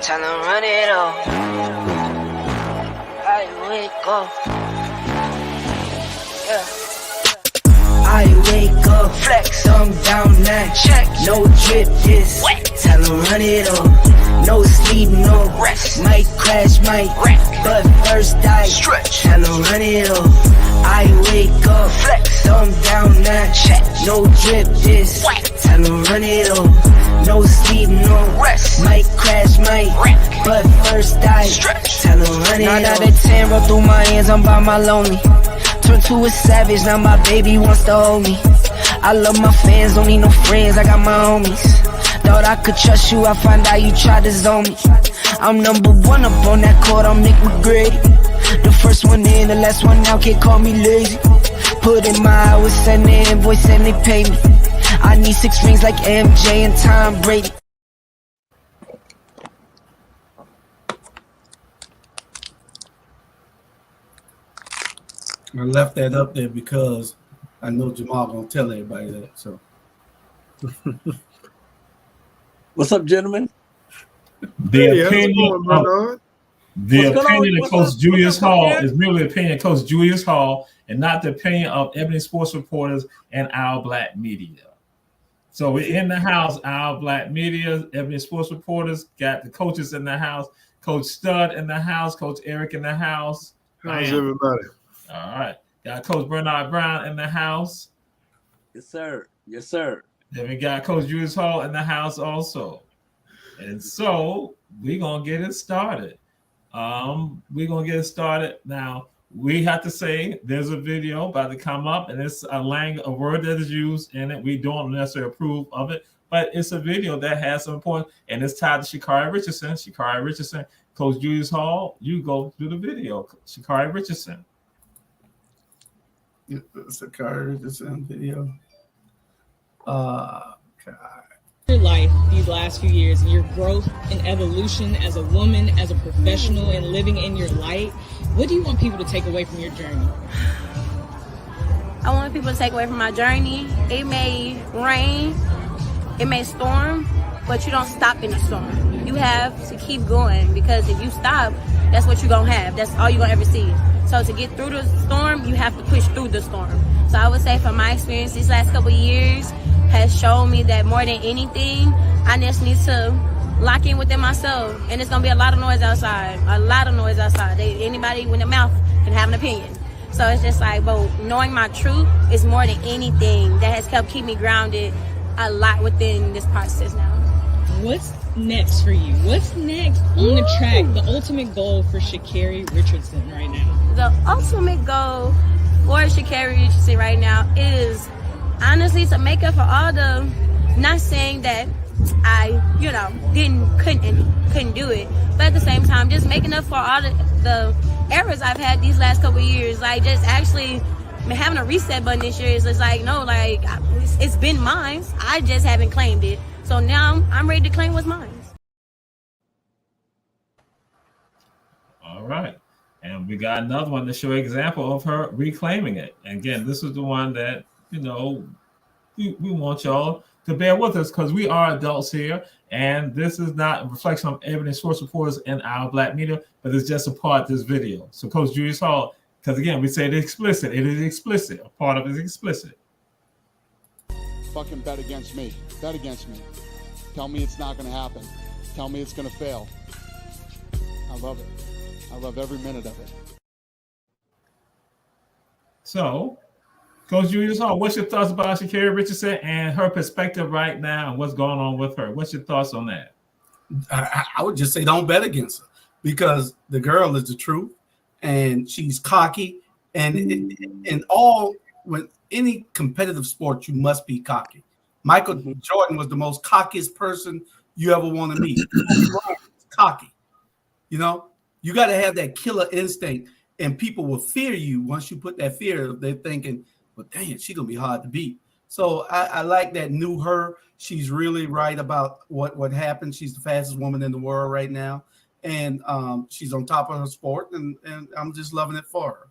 Time to run it all. I wake up. Yeah. I wake up, flex, thumb down now. Check, no drip, just wet. Time to run it all. No sleep, no rest. Might crash, might wreck, but first I stretch. Time to run it all. I wake up, flex, thumb down now. Check, no drip, just wet. Time to run it all. No sleep, no rest. Might crash, might wreck, but first I stretch. Tell them run it. 9 out of 10 roll through my hands, I'm by my lonely. Turned to a savage, now my baby wants to hold me. I love my fans, don't need no friends, I got my homies. Thought I could trust you, I find out you tried to zone me. I'm number one up on that court, I'm Nick McGrady. The first one in, the last one out, can't call me lazy. Put in my hours, send the invoice and they pay me. I need 6 rings like MJ and Tom Brady. I left that up there because I know Jamal gonna tell everybody that. So, what's up, gentlemen? The opinion of Coach Julius Hall is merely the opinion of Coach Julius Hall and not the opinion of Ebony Sports Reporters and Our Black Media. So we're in the house, Our Black Media, Ebony Sports Reporters, got the coaches in the house, Coach Stud in the house, Coach Eric in the house. How's everybody? All right. Got Coach Bernard Brown in the house. Yes, sir. Yes, sir. Then we got Coach Julius Hall in the house also. And so we're going to get it started. We're going to get it started. Now, we have to say there's a video about to come up, and it's a word that is used in it. We don't necessarily approve of it, but it's a video that has some point, and it's tied to Sha'Carri Richardson. Sha'Carri Richardson, Coach Julius Hall, you go through the video. Sha'Carri Richardson. Sha'Carri Richardson video. God. Your life these last few years and your growth and evolution as a woman, as a professional, and living in your light, what do you want people to take away from your journey? I want people to take away from my journey. It may rain, it may storm, but you don't stop in the storm. You have to keep going, because if you stop, that's what you're gonna have. That's all you're gonna ever see. So to get through the storm, you have to push through the storm. So I would say from my experience these last couple of years has shown me that more than anything, I just need to lock in within myself. And it's gonna be a lot of noise outside, anybody with a mouth can have an opinion. So it's just like, but knowing my truth is more than anything that has helped keep me grounded a lot within this process now. What's next for you? What's next on the track? The ultimate goal for Sha'Carri Richardson right now? The ultimate goal for Sha'Carri Richardson right now is honestly to make up for all the, not saying that I, couldn't do it, but at the same time, just making up for all the errors I've had these last couple of years. Like, just actually having a reset button this year is just like, no, like, it's been mine. I just haven't claimed it. So now I'm ready to claim what's mine. All right. And we got another one to show an example of her reclaiming it. And again, this is the one that, we want y'all to bear with us, because we are adults here, and this is not a reflection of Ebony Sports Reporters and Our Black Media, but it's just a part of this video. So Coach Julius Hall, because again, we say it's explicit. It is explicit. A part of it is explicit. Fucking bet against me. Bet against me. Tell me it's not going to happen. Tell me it's going to fail. I love it. I love every minute of it. So, Coach Julius Hall, what's your thoughts about Sha'Carri Richardson and her perspective right now and what's going on with her? What's your thoughts on that? I would just say don't bet against her because the girl is the truth and she's cocky. And when any competitive sport, you must be cocky. Michael Jordan was the most cockiest person you ever want to meet. Cocky. You know, you got to have that killer instinct, and people will fear you once you put that fear. They're thinking, well, dang, she's going to be hard to beat. So I like that new her. She's really right about what happened. She's the fastest woman in the world right now. And she's on top of her sport, and I'm just loving it for her.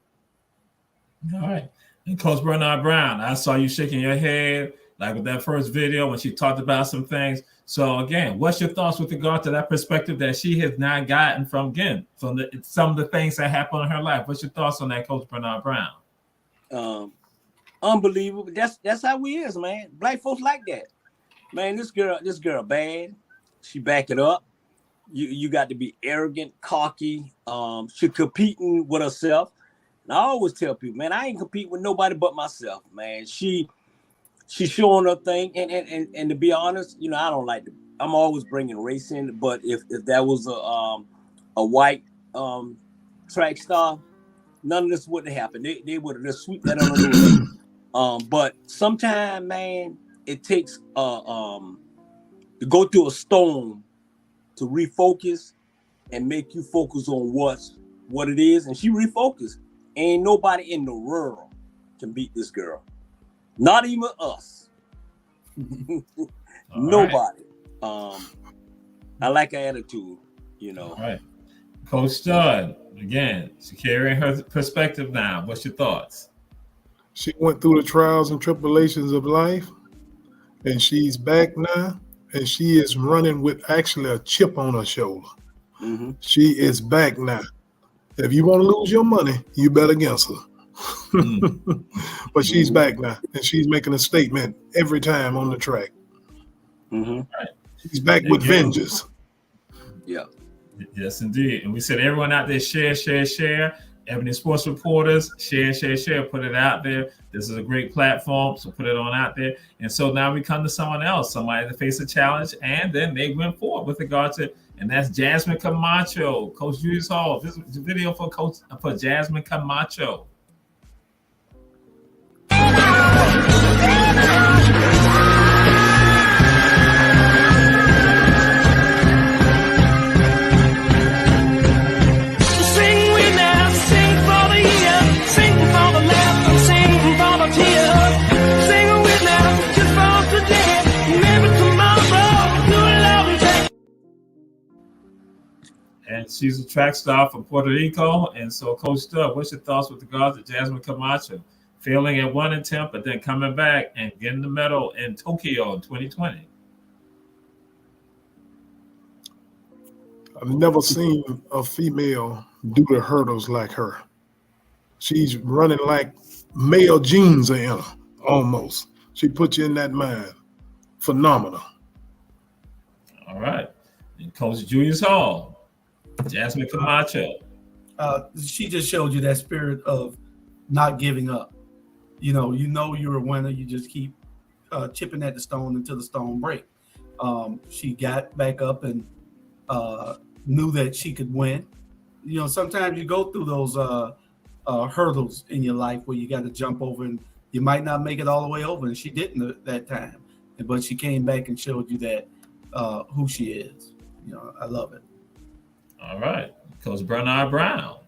All right. And Coach Bernard Brown, I saw you shaking your head like with that first video when she talked about some things. So again, what's your thoughts with regard to that perspective that she has not gotten from some of the things that happened in her life? What's your thoughts on that, Coach Bernard Brown? Unbelievable. That's how we is, man. Black folks like that. Man, this girl bad. She back it up. You got to be arrogant, cocky. She competing with herself. And I always tell people, man, I ain't compete with nobody but myself, man. She's showing her thing, and to be honest, you know, I don't like to. I'm always bringing race in, but if that was a white track star, none of this wouldn't happen. They would have just swept that under the rug. But sometimes, man, it takes to go through a storm to refocus and make you focus on what it is, and she refocused. Ain't nobody in the world can beat this girl. Not even us. Nobody. Right. I like her attitude, you know. All right. Coach Stud, again, she's carrying her perspective now. What's your thoughts? She went through the trials and tribulations of life, and she's back now, and she is running with actually a chip on her shoulder. Mm-hmm. She is back now. If you want to lose your money, you bet against her. But she's back now, and she's making a statement every time on the track. Mm-hmm. Right. She's back with vengeance. Yeah. Yes, indeed. And we said everyone out there, share. Ebony Sports Reporters, share, put it out there. This is a great platform, so put it on out there. And so now we come to someone else, somebody that faced a challenge, and then they went forward with regard to, and that's Jasmine Camacho. Coach Julius Hall. This is the video for Jasmine Camacho. And she's a track star from Puerto Rico. And so, Coach Stubb, what's your thoughts with regards to Jasmine Camacho failing at one attempt, but then coming back and getting the medal in Tokyo in 2020? I've never seen a female do the hurdles like her. She's running like male genes are in her, almost. She puts you in that mind. Phenomenal. All right. And Coach Julius Hall. Jasmine Camacho. She just showed you that spirit of not giving up. You know you're a winner. You just keep chipping at the stone until the stone breaks. She got back up and knew that she could win. You know, sometimes you go through those hurdles in your life where you got to jump over, and you might not make it all the way over. And she didn't that time, but she came back and showed you that who she is. You know, I love it. All right, Coach Bernard Brown.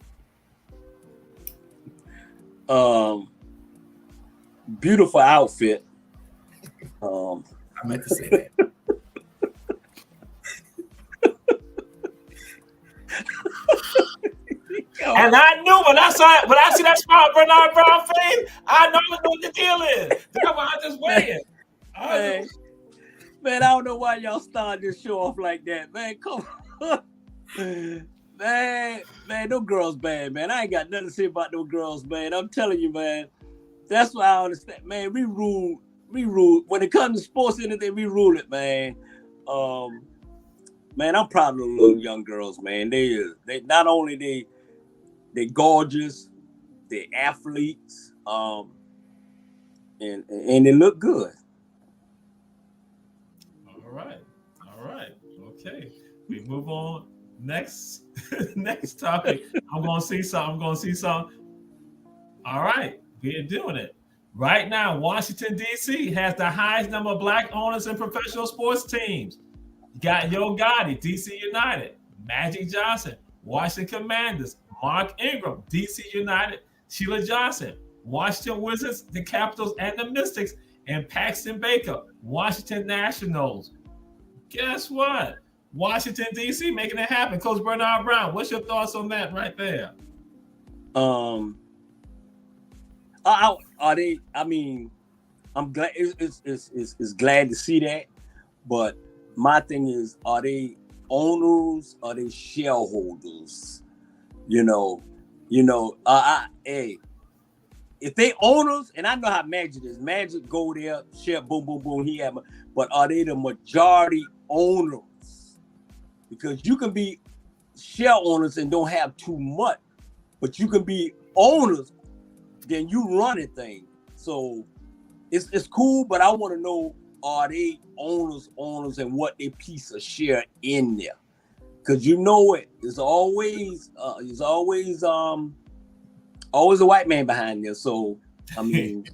Beautiful outfit. I meant to say that. And I knew when I see that smart Bernard Brown face, I know what the deal is. That's why I just waiting. Man, I don't know why y'all started this show off like that, man. Come on. Man, them girls bad, man. I ain't got nothing to say about those girls, man. I'm telling you, man. That's why I understand, man. We rule. When it comes to sports, anything, we rule it, man. Man, I'm proud of the little young girls, man. They not only they gorgeous, they athletes. and it looked good. All right. Okay, we move on. Next topic. I'm gonna see something. All right, we're doing it right now. Washington D.C. has the highest number of black owners in professional sports teams. You got Yo Gotti, D.C. United, Magic Johnson, Washington Commanders, Mark Ingram, D.C. United, Sheila Johnson, Washington Wizards, the Capitals, and the Mystics, and Paxton Baker, Washington Nationals. Guess what? Washington, D.C. making it happen. Coach Bernard Brown, what's your thoughts on that right there? Are they? I mean, I'm glad. It's glad to see that, but my thing is, are they owners? Are they shareholders? Hey, if they owners, and I know how Magic is. Magic go there, share, boom, boom, boom. But are they the majority owners? Because you can be share owners and don't have too much, but you can be owners, then you running things. So it's cool, but I want to know, are they owners, and what they piece of share in there? Because there's always a white man behind there. So I mean,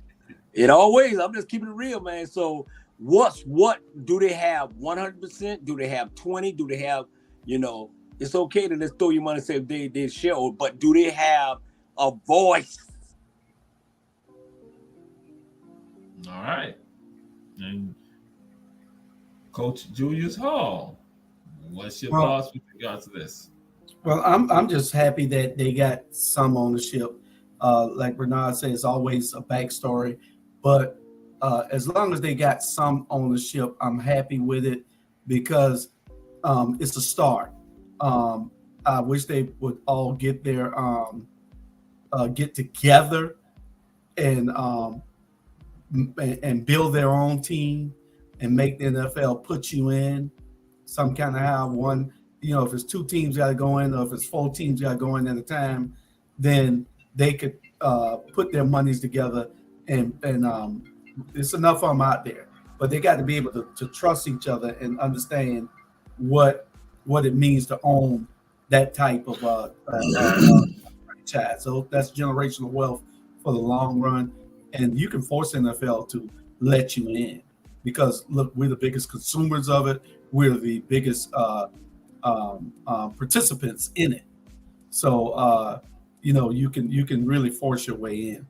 I'm just keeping it real, man. So what do they have? 100%? Do they have 20? Do they have, it's okay to just throw your money and say they share, but do they have a voice? All right. And Coach Julius Hall, what's your thoughts with regards to this? Well, I'm just happy that they got some ownership. Like Bernard said, it's always a backstory, but as long as they got some ownership, I'm happy with it because it's a start. I wish they would all get together and build their own team and make the NFL put you in some kind of how one, if it's 2 teams got to go in, or if it's 4 teams got to go in at a time, then they could put their monies together and it's enough of them out there. But they got to be able to trust each other and understand what it means to own that type of franchise. So that's generational wealth for the long run. And you can force NFL to let you in because, look, we're the biggest consumers of it. We're the biggest participants in it. So, you can really force your way in.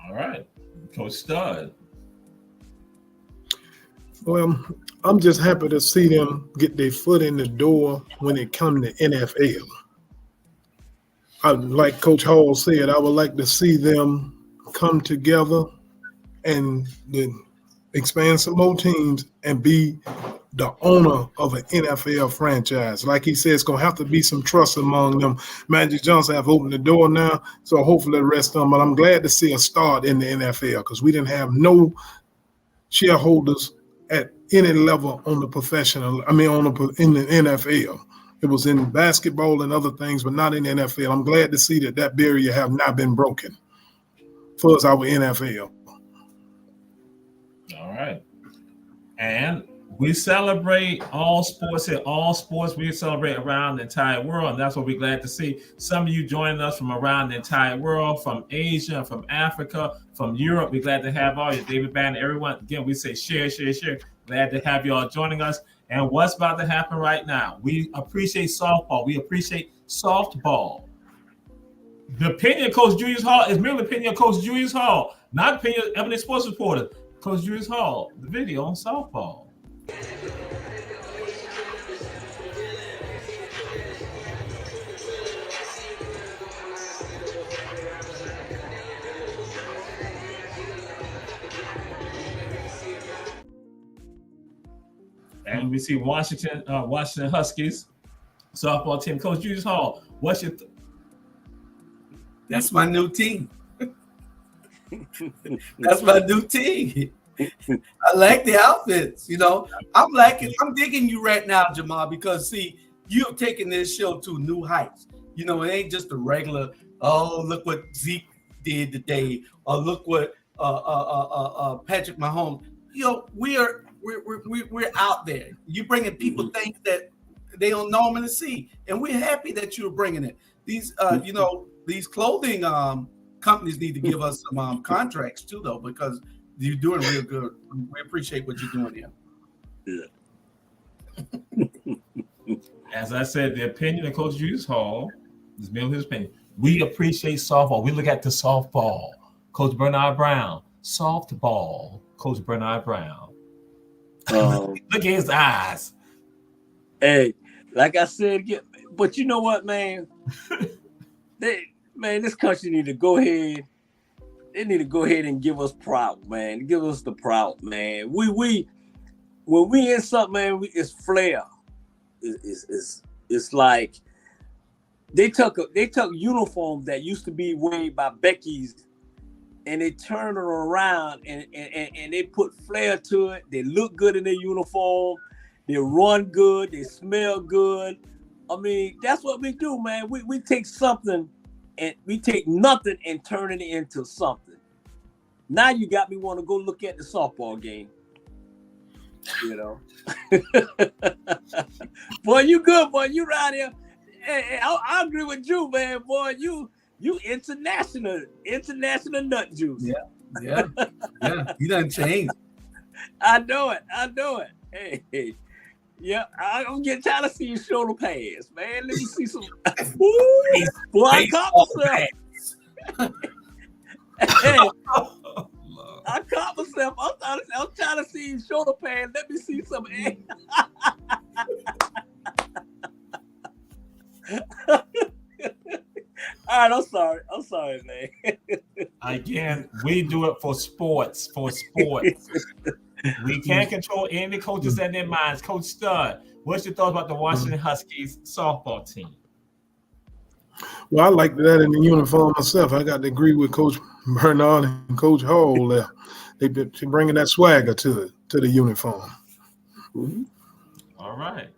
All right. Coach Stud. Well, I'm just happy to see them get their foot in the door when it comes to NFL. Like Coach Hall said, I would like to see them come together and then expand some more teams and be the owner of an NFL franchise. Like he said, it's going to have to be some trust among them. Magic Johnson have opened the door now, so hopefully the rest of them. But I'm glad to see a start in the NFL because we didn't have no shareholders at any level on the professional. in the NFL. It was in basketball and other things, but not in the NFL. I'm glad to see that barrier have not been broken for us, our NFL. All right. And we celebrate all sports here. All sports we celebrate around the entire world. And that's what we're glad to see. Some of you joining us from around the entire world, from Asia, from Africa, from Europe. We're glad to have all you. David Banner, everyone. Again, we say share. Glad to have you all joining us. And what's about to happen right now? We appreciate softball. We appreciate softball. The opinion of Coach Julius Hall is merely the opinion of Coach Julius Hall, not the opinion of Ebony Sports Reporter. Coach Julius Hall, the video on softball. And we see Washington Huskies softball team. Coach Julius Hall, what's your That's my new team. That's my new team. I like the outfits. I'm digging you right now, Jamal, because see, you've taken this show to new heights. It ain't just a regular, oh, look what Zeke did today, or look what Patrick Mahomes. We're out there. You're bringing people things that they don't normally see, and we're happy that you're bringing it. These these clothing companies need to give us some contracts too, though, because you're doing real good. We appreciate what you're doing here. Yeah. As I said, the opinion of Coach Julius Hall is merely his opinion. We appreciate softball. We look at the softball. Coach Bernard Brown. Softball. Coach Bernard Brown. Look at his eyes. Hey, like I said, but you know what, man? This country need to go ahead. They need to go ahead and give us proud, man. Give us the proud, man. We when we in something, man, it's flair. It's like they took uniforms that used to be made by Becky's, and they turned it around and they put flair to it. They look good in their uniform. They run good. They smell good. I mean, that's what we do, man. We take something and we take nothing and turn it into something. Now you got me want to go look at the softball game. Boy, you good, boy. You right here. Hey, I agree with you, man. Boy, you international nut juice. Yeah. You done changed. I know it. Hey. Yeah, I'm getting tired of seeing shoulder pads, man. Let me see some. Boy, I caught myself. Hey, I caught myself. I'm trying to see shoulder pads. Let me see some. All right, I'm sorry, man. Again, we do it for sports. We can't control any coaches and their minds. Coach Stud, what's your thoughts about the Washington Huskies softball team? Well, I like that in the uniform myself. I got to agree with Coach Bernard and Coach Hall there. They've been bringing that swagger to the uniform. All right.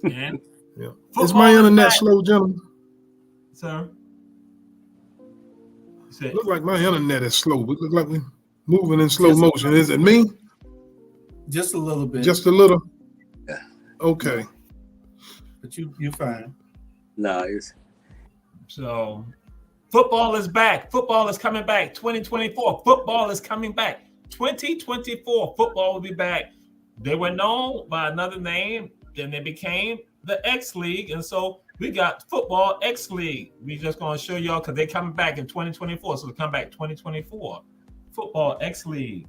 And yeah. Is my internet slow, gentlemen? Sir? Look like my internet is slow. We look like we're moving in slow motion. Is it me? Just a little bit. Just a little? Yeah. Okay. But you're fine. No, it's... So, football is back. Football is coming back. 2024. Football is coming back. 2024. Football will be back. They were known by another name. Then they became the X League. And so we got Football X League. We just going to show y'all because they're coming back in 2024. So they come back 2024. Football X League.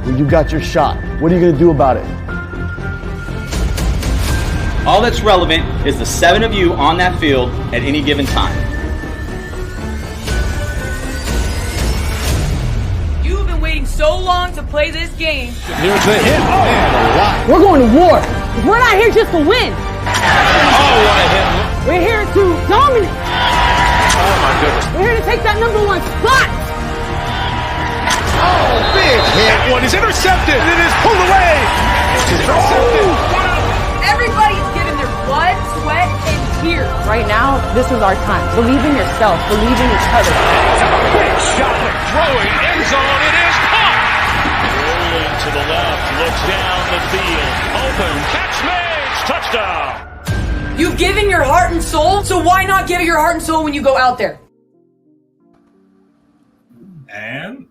Well, you got your shot. What are you going to do about it? All that's relevant is the 7 of you on that field at any given time. You've been waiting so long to play this game. There's a hit. We're going to war. We're not here just to win. Oh, what a hit. We're here to dominate. Oh, my goodness. We're here to take that #1 spot. Oh, big hit. One is intercepted. It is pulled away. It's intercepted. Everybody's giving their blood, sweat, and tears. Right now, this is our time. Believe in yourself. Believe in each other. Big shot. Throwing end zone. It is caught. Rolling to the left. Looks down the field. Open. Catch made. Touchdown. You've given your heart and soul, so why not give it your heart and soul when you go out there? And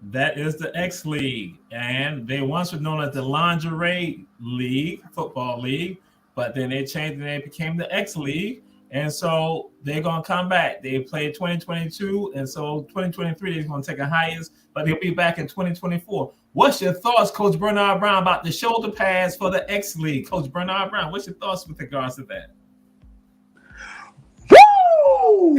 that is the X League. And they once were known as the Lingerie League, Football League, but then they changed and they became the X League. And so they're going to come back. They played 2022, and so 2023 they're going to take a hiatus, but they'll be back in 2024. What's your thoughts, Coach Bernard Brown, about the shoulder pads for the X League? Coach Bernard Brown, what's your thoughts with regards to that? Woo!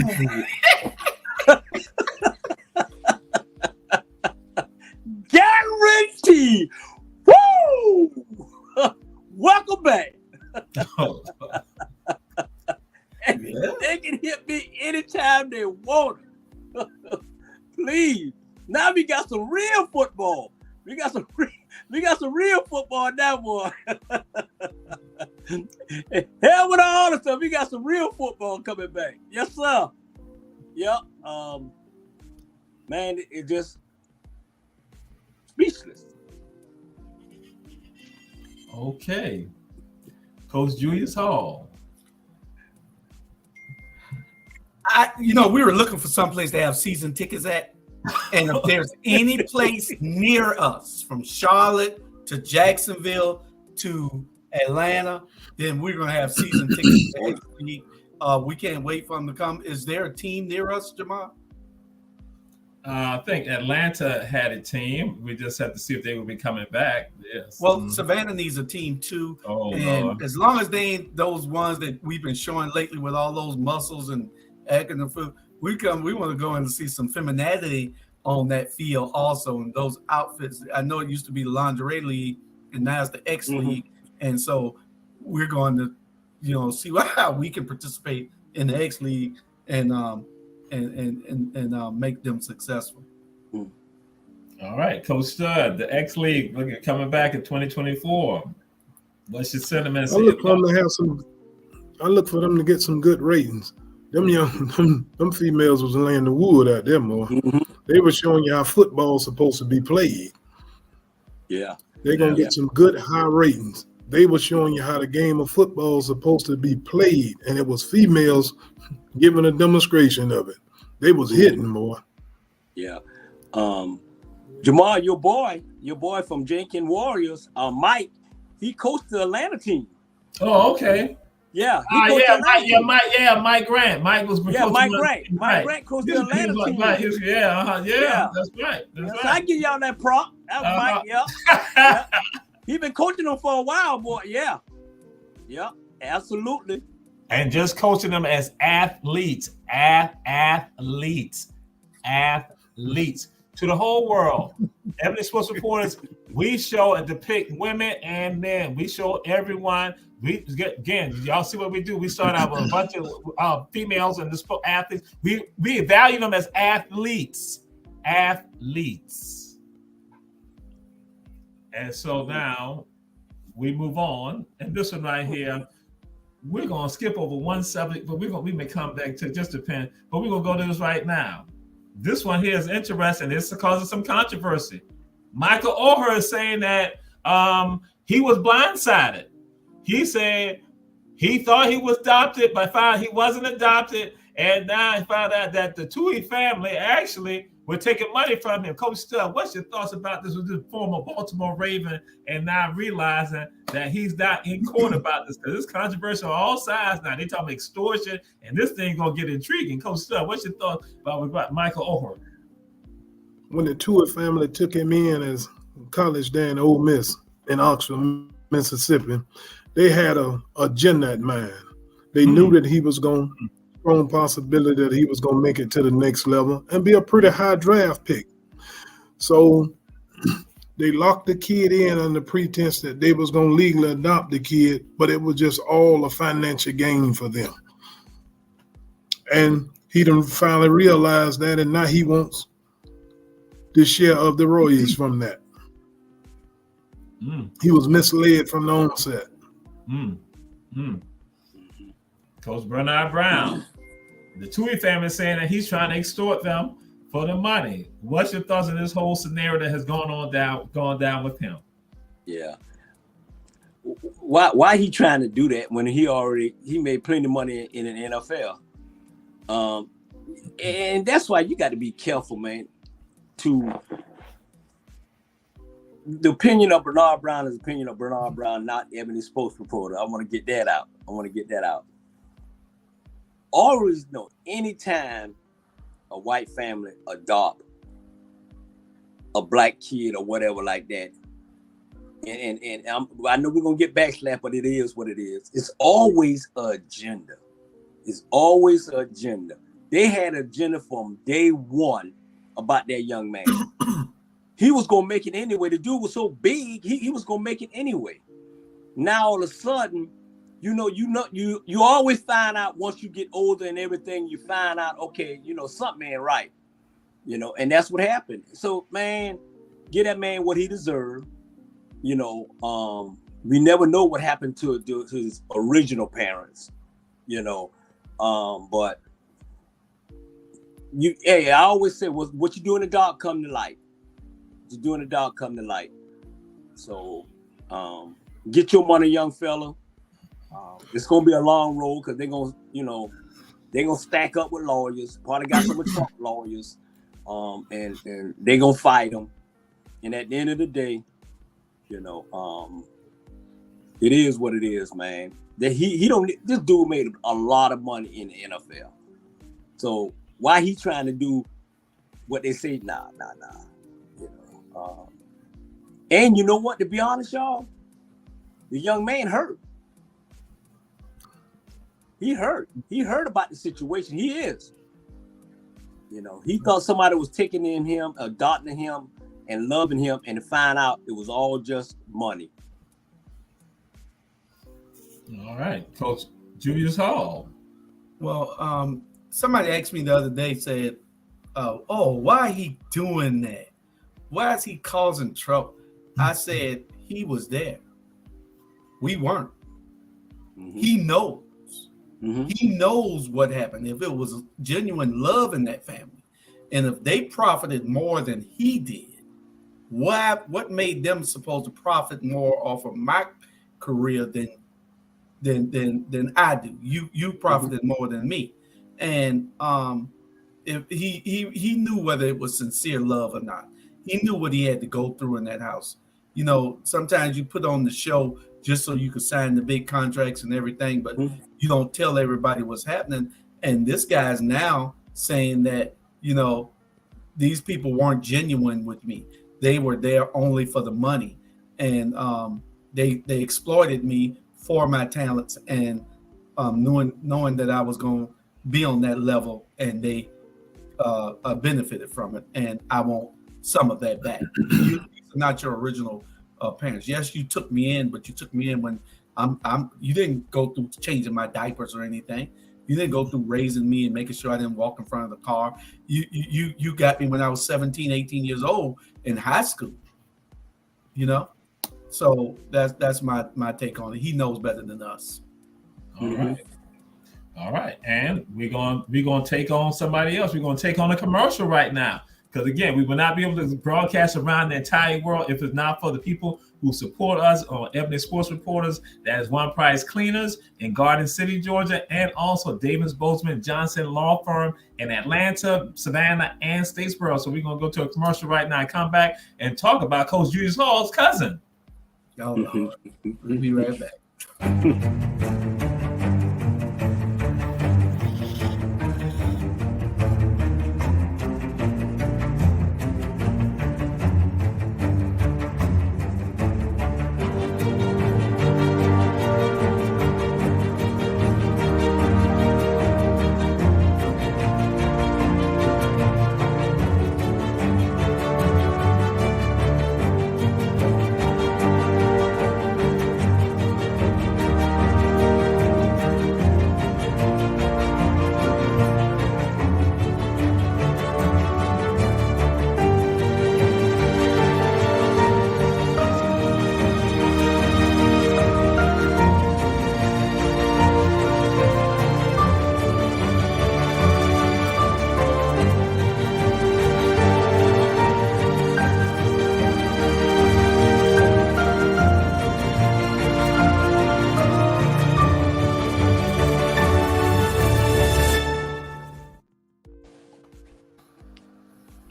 Guarantee. Woo! Welcome back. They can hit me anytime they want it. Please. Now we got some real football. We got some real football now, boy. Hell with all the stuff. We got some real football coming back. Yes, sir. Yep. Man, it just speechless. Okay. Coach Julius Hall. We were looking for someplace to have season tickets at. And if there's any place near us, from Charlotte to Jacksonville to Atlanta, then we're going to have season tickets. We can't wait for them to come. Is there a team near us, Jamal? I think Atlanta had a team. We just have to see if they will be coming back. Yes. Well, Savannah needs a team too. And Lord. As long as they ain't those ones that we've been showing lately with all those muscles and acting the food, we want to go in and see some femininity on that field also, and those outfits. I know it used to be the lingerie league, and now it's the X League, and so we're going to, see how we can participate in the X League and make them successful. All right, Coach Stud, the X League coming back in 2024. What's your sentiments? I look for them to get some good ratings. Them females was laying the wood out there more. They were showing you how football's supposed to be played. Yeah. They're going to get some good high ratings. They were showing you how the game of football is supposed to be played, and it was females giving a demonstration of it. They was hitting more. Yeah. Jamal, your boy from Jenkins Warriors, Mike, he coached the Atlanta team. Oh, okay. Yeah. Mike Grant. Mike was Mike Grant. Mike Grant coached the Atlanta team. That's right. So I give y'all that prop. That was Mike. Yeah. He been coaching them for a while, boy. Yeah. Yeah. Absolutely. And just coaching them as athletes. Athletes to the whole world. Ebony Sports Reporters, we show and depict women and men. We show everyone. Y'all see what we do. We start out with a bunch of females and the sport athletes. We value them as athletes. And so now we move on. And this one right here, we're gonna skip over one subject, but we may come back to, just depend. But we're gonna go to this right now. This one here is interesting. It's causes some controversy. Michael Oher is saying that he was blindsided. He said he thought he was adopted, but found he wasn't adopted, and now he found out that the Tui family actually were taking money from him. Coach Stud, what's your thoughts about this with this former Baltimore Raven, and now realizing that he's not in court about this? Because it's controversial on all sides now. They talking about extortion, and this thing gonna get intriguing. Coach Stud, what's your thoughts about Michael Oher? When the Tui family took him in as college there in Ole Miss in Oxford, Mississippi, they had a agenda in mind. They knew that he was going, strong possibility that he was going to make it to the next level and be a pretty high draft pick. So they locked the kid in on the pretense that they was going to legally adopt the kid, but it was just all a financial gain for them. And he done finally realized that, and now he wants the share of the royalties from that. He was misled from the onset. Coach Bernard Brown, the Tui family saying that he's trying to extort them for the money. What's your thoughts on this whole scenario that has gone down with him? Yeah. Why he trying to do that when he made plenty of money in the NFL? And that's why you got to be careful, man. The opinion of Bernard Brown is the opinion of Bernard Brown, not Ebony Sports Reporter. I want to get that out. Always know, anytime a white family adopt a black kid or whatever like that, and I know we're going to get backslapped, but it is what it is. It's always an agenda. They had an agenda from day one about that young man. He was gonna make it anyway. The dude was so big, he was gonna make it anyway. Now all of a sudden, you always find out once you get older and everything, you find out, okay, something ain't right. And that's what happened. So man, get that man what he deserved. we never know what happened to his original parents, but I always say, what you do in the dark come to light. What you do in the dark come to light. So get your money, young fella. It's gonna be a long road because they're gonna stack up with lawyers. Probably got some of Trump lawyers, and they're gonna fight them. And at the end of the day, it is what it is, man. That he don't. This dude made a lot of money in the NFL. So why he trying to do what they say? Nah. And you know what? To be honest, y'all, the young man hurt. He hurt. He heard about the situation. He is. He thought somebody was taking in him, adopting him, and loving him, and to find out it was all just money. All right, Coach Julius Hall. Well, somebody asked me the other day, said, why he doing that? Why is he causing trouble? I said, he was there. We weren't. Mm-hmm. He knows. Mm-hmm. He knows what happened. If it was genuine love in that family, and if they profited more than he did, what made them supposed to profit more off of my career than I do? You profited more than me, and if he knew whether it was sincere love or not. He knew what he had to go through in that house. Sometimes you put on the show just so you could sign the big contracts and everything, but you don't tell everybody what's happening. And this guy's now saying that, these people weren't genuine with me. They were there only for the money. And they exploited me for my talents and knowing that I was going to be on that level, and they benefited from it. And I want some of that back. These are not your original parents. Yes, you took me in, but you took me in when you didn't go through changing my diapers or anything. You didn't go through raising me and making sure I didn't walk in front of the car. You got me when I was 17, 18 years old in high school. So that's my take on it. He knows better than us. All right. And we're going to take on somebody else. We're going to take on a commercial right now. Because again, we will not be able to broadcast around the entire world if it's not for the people who support us on Ebony Sports Reporters. That is One Price Cleaners in Garden City, Georgia, and also Davis Bozeman Johnson Law Firm in Atlanta, Savannah, and Statesboro. So we're going to go to a commercial right now and come back and talk about Coach Julius Hall's cousin. Oh, Lord. We'll be right back.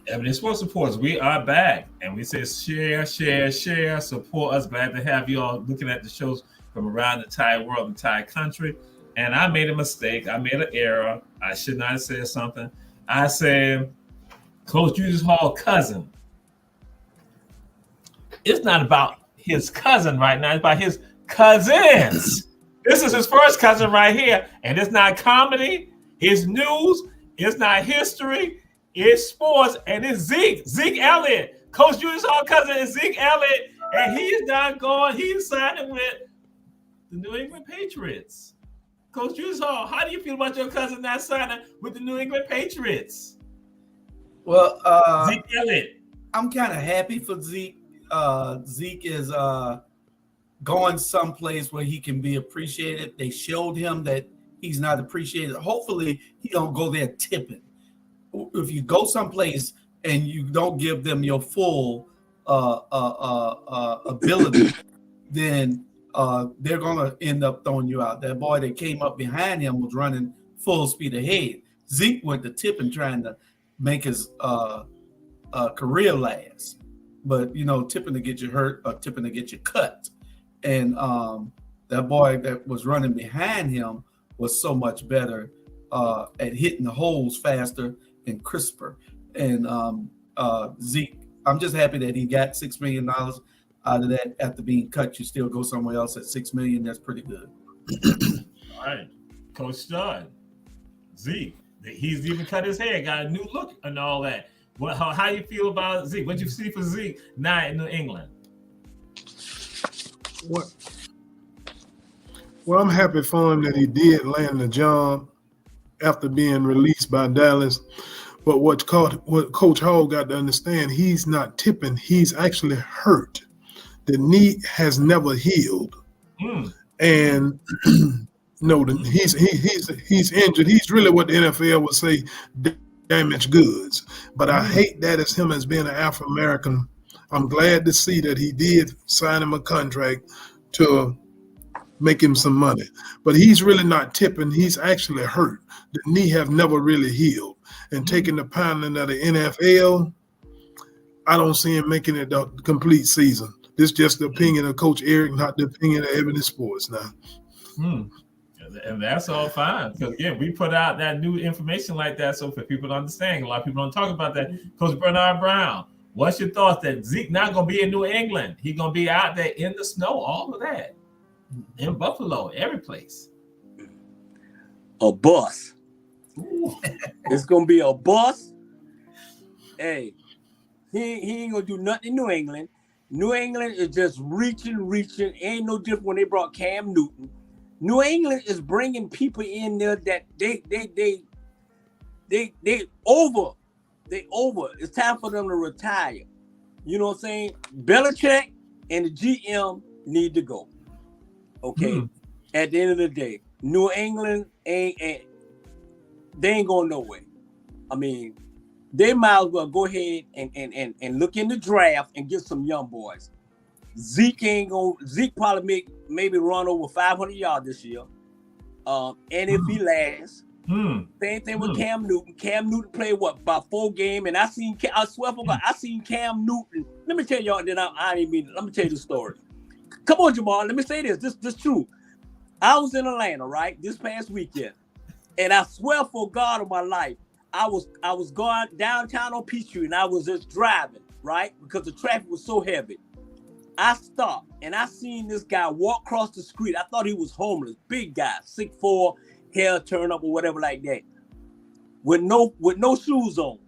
Ebony Sports Reports, we are back, and we say share, support us. Glad to have you all looking at the shows from around the entire world, the entire country. And I made a mistake. I made an error. I should not have said something. I said Coach Julius Hall cousin. It's not about his cousin right now. It's about his cousins. This is his first cousin right here, and it's not comedy. It's news. It's not history. It's sports, and it's Zeke Elliott. Coach Julius Hall cousin is Zeke Elliott, and he's not going. He's signing with the New England Patriots. Coach Julius Hall, how do you feel about your cousin not signing with the New England Patriots? Well, Zeke Elliott. I'm kind of happy for Zeke. Zeke is going someplace where he can be appreciated. They showed him that he's not appreciated. Hopefully, he don't go there tipping. If you go someplace and you don't give them your full ability, then they're gonna end up throwing you out. That boy that came up behind him was running full speed ahead. Zeke went to tipping, trying to make his career last, but tipping to get you hurt or tipping to get you cut. And that boy that was running behind him was so much better at hitting the holes faster and crisper. And Zeke, I'm just happy that he got $6 million out of that after being cut. You still go somewhere else at $6 million. That's pretty good. All right, Coach Stud, Zeke, he's even cut his hair, got a new look and all that. How you feel about Zeke? What you see for Zeke now in New England? Well, I'm happy for him that he did land the job after being released by Dallas. But what Coach Hall got to understand, he's not tipping. He's actually hurt. The knee has never healed, and he's injured. He's really what the NFL would say damaged goods. But I hate that as him as being an African American. I'm glad to see that he did sign him a contract to make him some money. But he's really not tipping. He's actually hurt. The knee have never really healed. And taking the pounding of the NFL, I don't see him making it the complete season. This is just the opinion of Coach Eric, not the opinion of Ebony Sports now. And that's all fine. Because, again, we put out that new information like that so for people to understand. A lot of people don't talk about that. Coach Bernard Brown, what's your thoughts that Zeke not going to be in New England? He's going to be out there in the snow, all of that. In Buffalo, every place. A bus. It's going to be a bus. Hey, he ain't going to do nothing in New England. New England is just reaching. Ain't no different when they brought Cam Newton. New England is bringing people in there that they over. They over. It's time for them to retire. You know what I'm saying? Belichick and the GM need to go. Okay. At the end of the day, New England ain't going nowhere. I mean, they might as well go ahead and look in the draft and get some young boys. Zeke probably maybe run over 500 yards this year. And if he lasts, same thing with Cam Newton. Cam Newton played about 4 games, and I swear for God, I seen Cam Newton. Let me tell y'all, I didn't mean. Let me tell you the story. Come on, Jamal. Let me say this. This true. I was in Atlanta, right, this past weekend, and I swear for God of my life, I was going downtown on Peachtree, and I was just driving, right, because the traffic was so heavy. I stopped, and I seen this guy walk across the street. I thought he was homeless, big guy, 6'4", hair turned up or whatever like that, with no shoes on.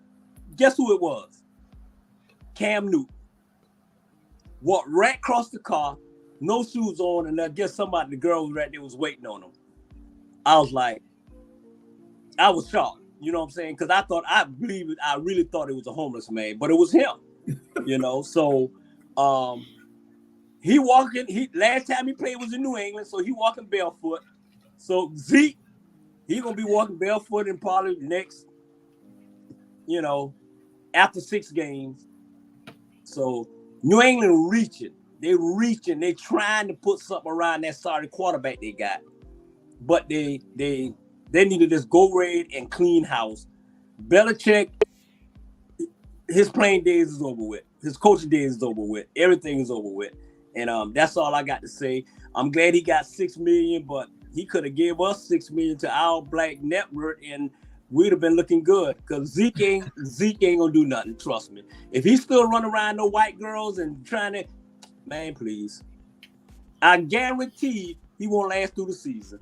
Guess who it was? Cam Newton. Walked right across the car, no shoes on, and I guess the girl was right there was waiting on him. I was like, I was shocked. You know what I'm saying? Because I really thought it was a homeless man, but it was him. So he walking. Last time he played was in New England, so he walking barefoot. So Zeke, he gonna be walking barefoot in probably next, after 6 games. So New England reaching. They're trying to put something around that sorry quarterback they got, but they need to just go raid and clean house. Belichick, his playing days is over with. His coaching days is over with. Everything is over with. And that's all I got to say. I'm glad he got $6 million, but he could have gave us $6 million to our black network, and we'd have been looking good. Because Zeke ain't gonna do nothing. Trust me. If he's still running around no white girls and trying to, man, please, I guarantee he won't last through the season.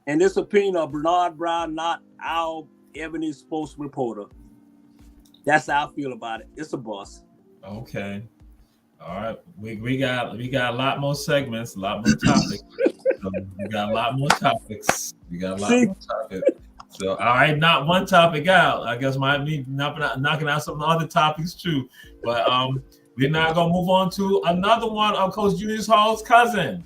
And this opinion of Bernard Brown, not our Ebony Sports reporter. That's how I feel about it. It's a bust. Okay. All right. We got a lot more segments, a lot more topics. We got a lot more topics. So, all right, not one topic out. I guess might be knocking out some other topics too. But We're now gonna move on to another one of Coach Julius Hall's cousin,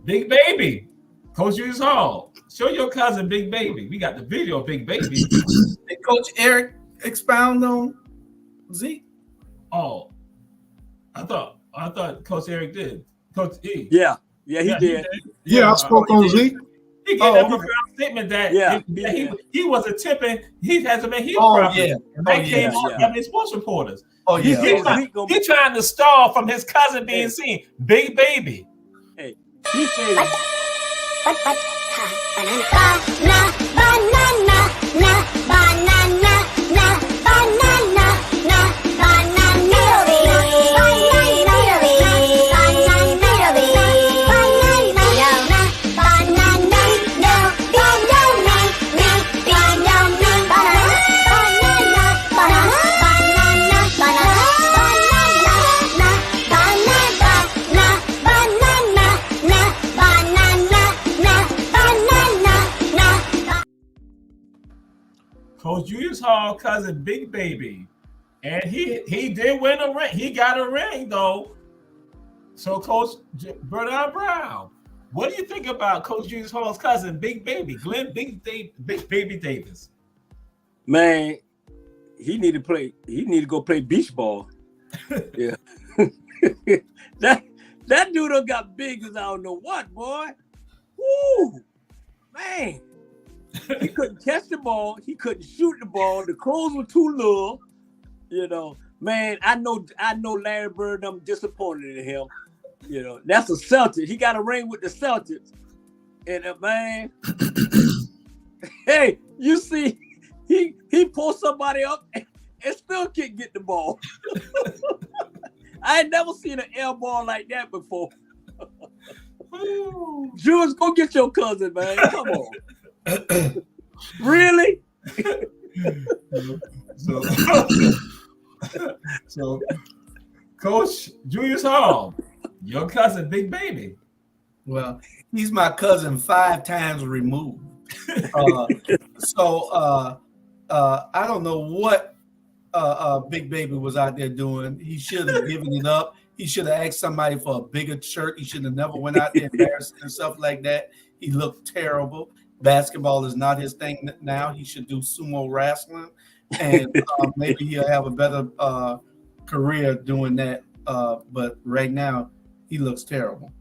Big Baby. Coach Julius Hall, show your cousin Big Baby. We got the video of Big Baby. Did Coach Eric expound on Zeke? Oh, I thought Coach Eric did. Coach E. Yeah, he did. Yeah, I spoke on Zeke. He gave that profound statement that he wasn't tipping. He has to make heel profit. That came on Ebony Sports Reporters. Oh yeah, he's trying to stall from his cousin being seen. Big Baby. Hey, he said. Coach Julius Hall cousin Big Baby, and he did win a ring. He got a ring though. So Coach Bernard Brown, what do you think about Coach Julius Hall's cousin Big Baby, Glenn Big Baby Davis? Man, he need to go play beach ball. Yeah, that dude done got big as I don't know what, boy. Woo, man. He couldn't catch the ball. He couldn't shoot the ball. The clothes were too little. You know, man, I know Larry Bird, I'm disappointed in him. You know, that's a Celtic. He got a ring with the Celtics. And man, hey, you see, he pulled somebody up and still can't get the ball. I ain't never seen an air ball like that before. Jules, go get your cousin, man. Come on. Really? So, Coach Julius Hall, your cousin Big Baby. Well, he's my cousin 5 times removed. I don't know what Big Baby was out there doing. He should have given it up. He should have asked somebody for a bigger shirt. He should have never went out there embarrassing himself like that. He looked terrible. Basketball is not his thing now. He should do sumo wrestling, and maybe he'll have a better career doing that. But right now, he looks terrible.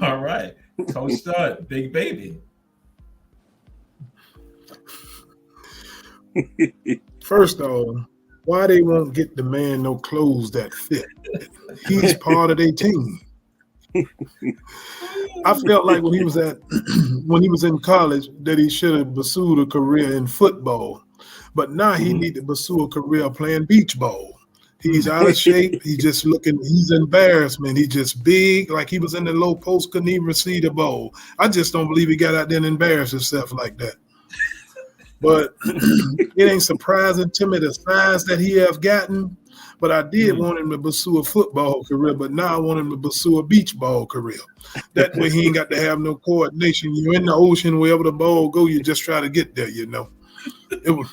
All right, Coach Stud, Big Baby. First of all, why they won't get the man no clothes that fit? He's part of their team. I felt like when he was in college that he should have pursued a career in football, but now he need to pursue a career playing beach ball. He's out of shape. He's embarrassment. He's just big, like he was in the low post, couldn't even receive the ball. I just don't believe he got out there and embarrassed himself like that. But it ain't surprising to me the size that he have gotten. But I did want him to pursue a football career, but now I want him to pursue a beach ball career. That way he ain't got to have no coordination. You're in the ocean, wherever the ball go, you just try to get there, you know. It was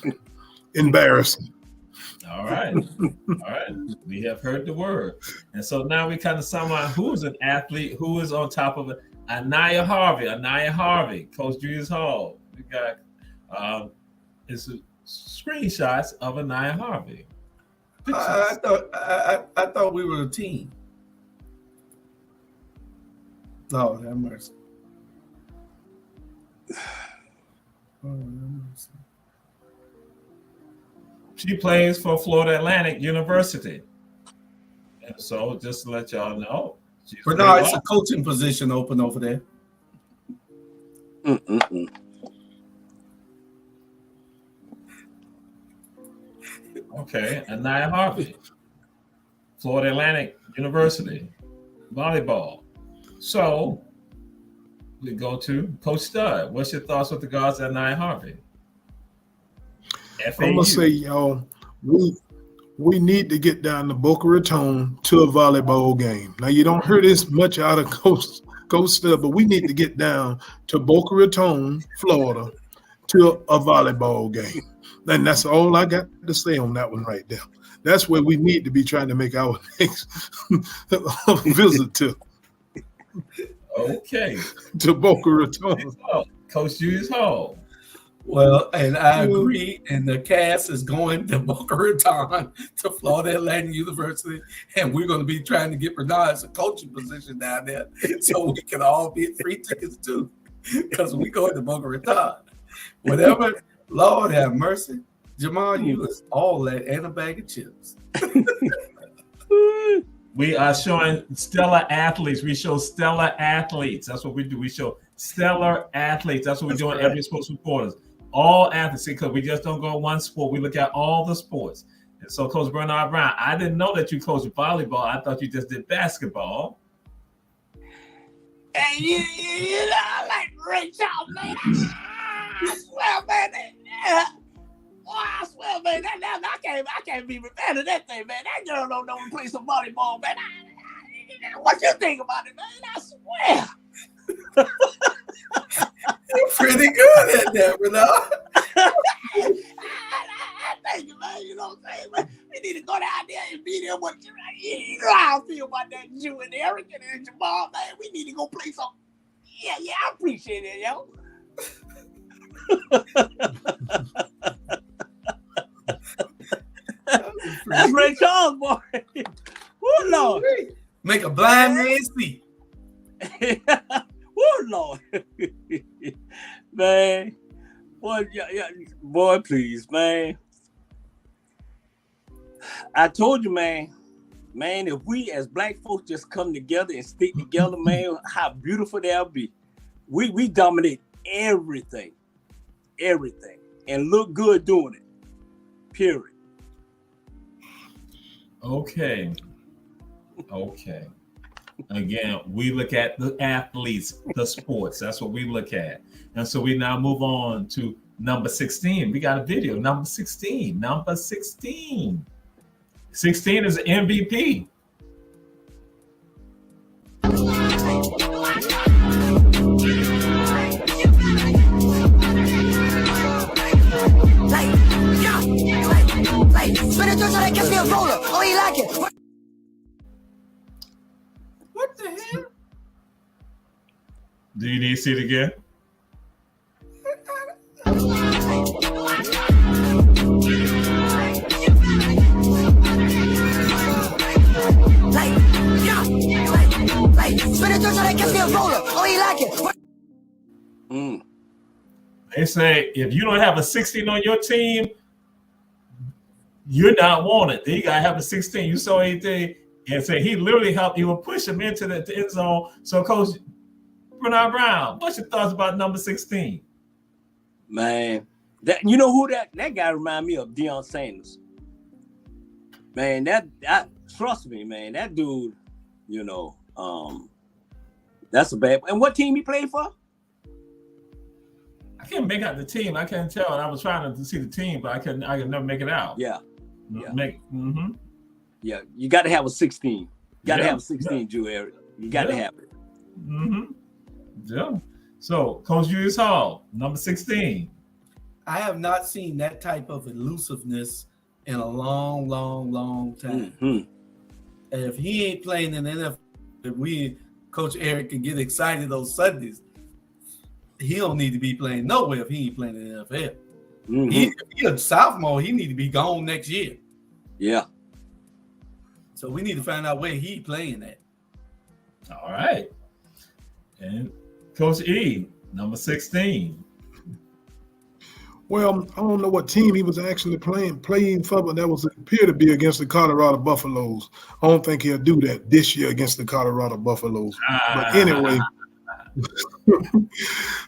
embarrassing. All right. We have heard the word. And so now we kind of someone who's an athlete, who is on top of it. Anaya Harvey, Coach Julius Hall. We got it's screenshots of Anaya Harvey. I thought we were a team. Oh, have mercy. She plays for Florida Atlantic University. And so just to let y'all know. Bernard, it's a coaching position open over there. Okay, Anaya Harvey, Florida Atlantic University, volleyball. So we go to Coach Stud. What's your thoughts with regards to Anaya Harvey? FAU. I'm gonna say, y'all, we need to get down to Boca Raton to a volleyball game. Now you don't hear this much out of Coach Stud, but we need to get down to Boca Raton, Florida, to a volleyball game. And that's all I got to say on that one right there. That's where we need to be trying to make our next visit to. Okay. To Boca Raton. Coach Julius Hall. Well, and I agree. And the cast is going to Boca Raton to Florida Atlantic University, and we're going to be trying to get Bernard a coaching position down there, so we can all get free tickets too, because we going to Boca Raton. Whatever, Lord have mercy, Jamal, you is all that and a bag of chips. We are showing stellar athletes. We show stellar athletes. That's what we do. We show stellar athletes. That's what we're doing. Every sports reporters. All athletes, because we just don't go one sport. We look at all the sports. And so, Coach Bernard Brown, I didn't know that you coached volleyball. I thought you just did basketball. Hey, you know, like Ray Charles, man. I swear, man. I swear, man. I can't be repaired of that thing, man. That girl don't know to play some volleyball, man. What you think about it, man? I swear. You're pretty good at that, Bernard. Thank you, man. You know what I'm saying? Man, we need to go down there and be there. What you know how I feel about that Jew and Eric and Jamal, man. We need to go play some. Yeah, I appreciate it, yo. That's Ray Charles, boy. Oh, Lord. Make a blind man see. Oh, Lord. Man. Boy, yeah, boy, please, man. I told you, man, if we as black folks just come together and stick together, man, how beautiful they'll be. We dominate everything, and look good doing it, period. Okay. Again, we look at the athletes, the sports. That's what we look at. And so we now move on to number 16. We got a video. Number 16. 16 is an MVP. What the hell? Do you need to see it again? They say if you don't have a 16 on your team, you're not wanted. Then you gotta have a 16. You saw anything and say he literally helped. He will push him into the end zone. So, Coach Bernard Brown, what's your thoughts about number 16? Man, that you know who that guy remind me of? Deion Sanders. Man, that trust me, man, that dude, you know, that's a bad. And what team he played for? I can't make out the team. I can't tell. I was trying to see the team, but I can never make it out. Yeah. Yeah, you got to have a 16. You got to have a 16, Jew area. You got to have it. Yeah. So, Coach Julius Hall, number 16. I have not seen that type of elusiveness in a long time. And if he ain't playing in the NFL, if Coach Eric can get excited those Sundays, he don't need to be playing nowhere if he ain't playing in the NFL. He a sophomore. He need to be gone next year. Yeah. So we need to find out where he playing at. All right. And Coach E, number 16. Well, I don't know what team he was actually playing for, but that was appear to be against the Colorado Buffaloes. I don't think he'll do that this year against the Colorado Buffaloes. But anyway,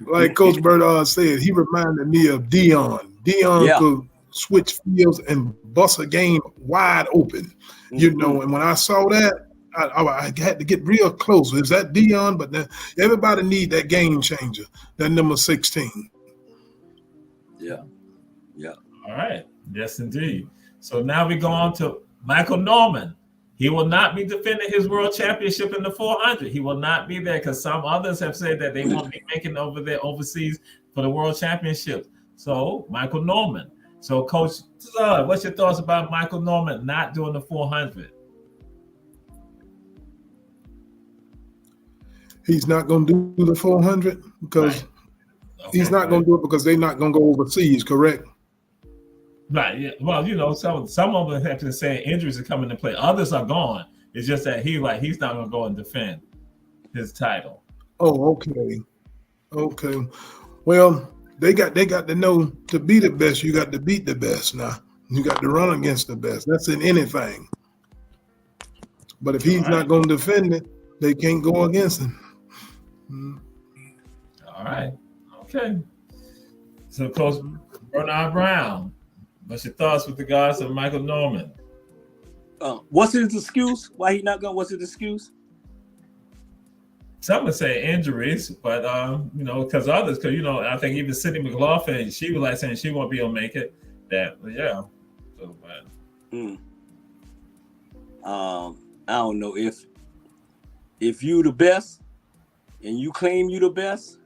like Coach Bernard said, he reminded me of Deion. Deion could switch fields and bust a game wide open, you know. And when I saw that, I had to get real close. Is that Deion? But everybody need that game changer, that number 16. Yeah. All right. Yes, indeed. So now we go on to Michael Norman. He will not be defending his world championship in the 400. He will not be there because some others have said that they won't be making over there overseas for the world championship. So Michael Norman. So, Coach, what's your thoughts about Michael Norman not doing the 400? He's not going to do the 400 because he's not going to do it because they're not going to go overseas, correct? Right. Yeah. Well, you know, some of them have to say injuries are coming to play. Others are gone. It's just that he's not going to go and defend his title. Oh, okay. Okay. Well, they got to know to be the best, you got to beat the best now. You got to run against the best. That's in anything. But if he's not going to defend it, they can't go against him. All right. Okay. So, Coach Bernard Brown, what's your thoughts with regards to Michael Norman? What's his excuse? Why he not going? What's his excuse? Some would say injuries, but you know, because you know, I think even Cindy McLaughlin, she was like saying she won't be able to make it. That, yeah. So, but. I don't know if you the best and you claim you the best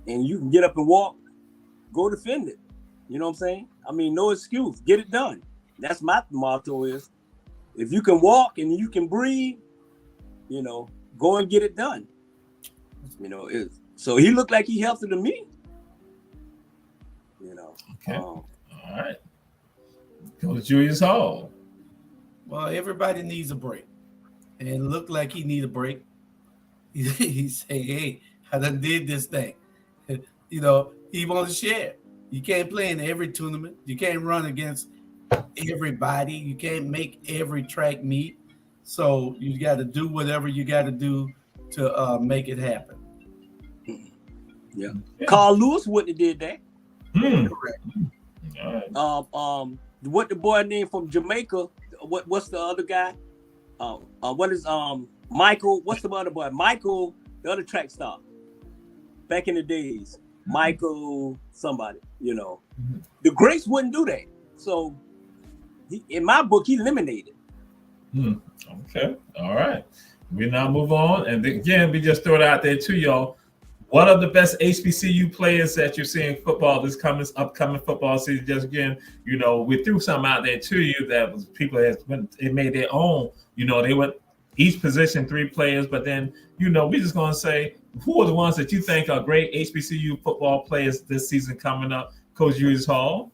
and you can get up and walk, go defend it. You know what I'm saying? I mean, no excuse. Get it done. That's my motto is, if you can walk and you can breathe, you know, go and get it done. You know, so he looked like he healthy to me. You know. Okay. All right. Go to Julius Hall. Well, everybody needs a break. And it looked like he need a break. He say, hey, I done did this thing. You know, he wants to share. You can't play in every tournament. You can't run against everybody. You can't make every track meet. So you got to do whatever you got to do to make it happen. Yeah. Carl Lewis wouldn't have did that. Correct. All right. What the boy named from Jamaica? What's the other guy? What is Michael? What's the other boy? Michael, the other track star. Back in the days, Michael somebody. You know, the greats wouldn't do that. So, in my book, he eliminated. Okay. All right. We now move on, and again, we just throw it out there to y'all. What are the best HBCU players that you're seeing football this upcoming football season? Just again, you know, we threw something out there to you that was people they made their own. You know, they went each position 3 players, but then, you know, we just gonna say who are the ones that you think are great HBCU football players this season coming up, Coach Julius Hall.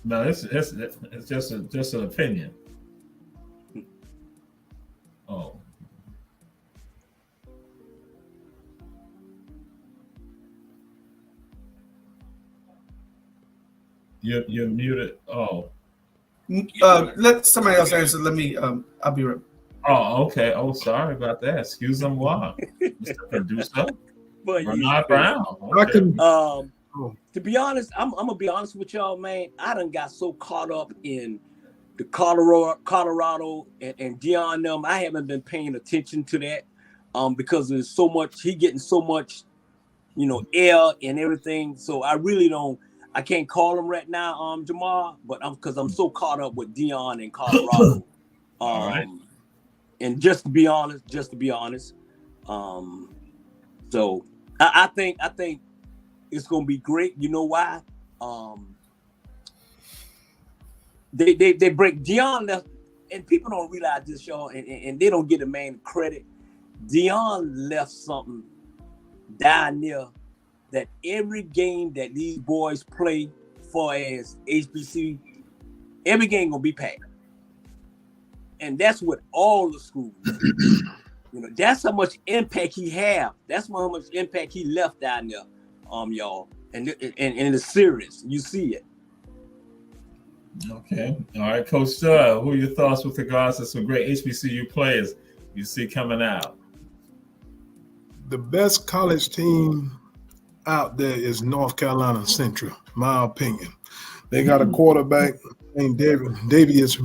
No, it's just an opinion. Oh. You're muted. Oh. Let somebody else answer. Let me. I'll be right. Oh, okay. Oh, sorry about that. Excuse me, Mr. Producer. Bernard Brown. Okay. To be honest, I'm gonna be honest with y'all, man. I done got so caught up in the Colorado and Deion them. I haven't been paying attention to that because there's so much. He getting so much, you know, air and everything. So I really don't. I can't call him right now, Jamal, but because I'm so caught up with Deion and Colorado. All right. And just to be honest, so I think it's gonna be great. You know why? They break Deion left, and people don't realize this, y'all, and they don't get a man credit. Deion left something down there that every game that these boys play for as HBC, every game gonna be packed. And that's with all the schools. You know, that's how much impact he have. That's how much impact he left down there, y'all. And it's serious. You see it. Okay. All right, Coach who are your thoughts with regards to some great HBCU players you see coming out? The best college team out there is North Carolina Central, my opinion. They got a quarterback named Davius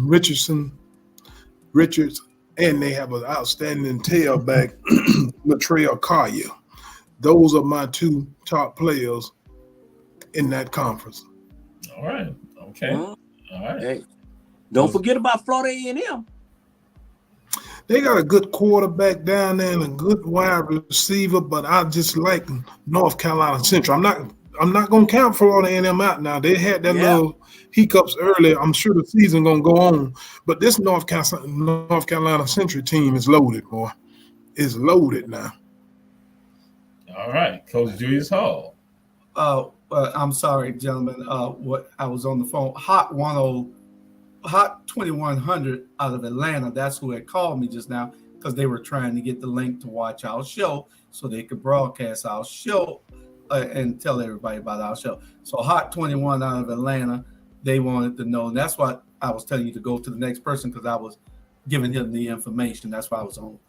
Richards, and they have an outstanding tailback, Latrell Collier. Those are my 2 top players in that conference. All right. Okay. All right. Hey, don't forget about Florida A&M. They got a good quarterback down there and a good wide receiver, but I just like North Carolina Central. I'm not gonna count Florida A&M out now. They had that little hiccups earlier. I'm sure the season gonna go on, but this North Carolina Central team is loaded, boy. It's loaded now. All right, Coach Julius Hall. I'm sorry, gentlemen. What I was on the phone. Hot 2100 out of Atlanta. That's who had called me just now because they were trying to get the link to watch our show so they could broadcast our show and tell everybody about our show. So Hot 21 out of Atlanta, they wanted to know. And that's why I was telling you to go to the next person because I was giving him the information. That's why I was on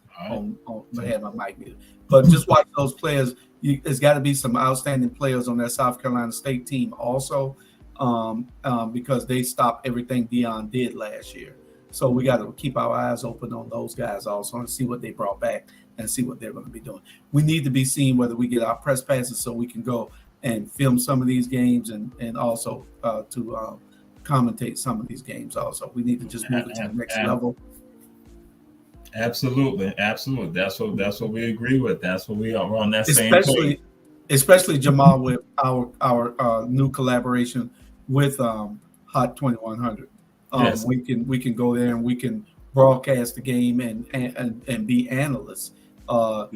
had my mic muted. But just watch those players. There's got to be some outstanding players on that South Carolina State team also because they stopped everything Deion did last year. So we got to keep our eyes open on those guys also and see what they brought back and see what they're going to be doing. We need to be seeing whether we get our press passes so we can go and film some of these games and also to commentate some of these games also. We need to just move it to the next level. Absolutely. That's what we agree with. That's what we are on that same page. Especially Jamal with our new collaboration with Hot 2100. Yes. We can go there and we can broadcast the game and be analysts. And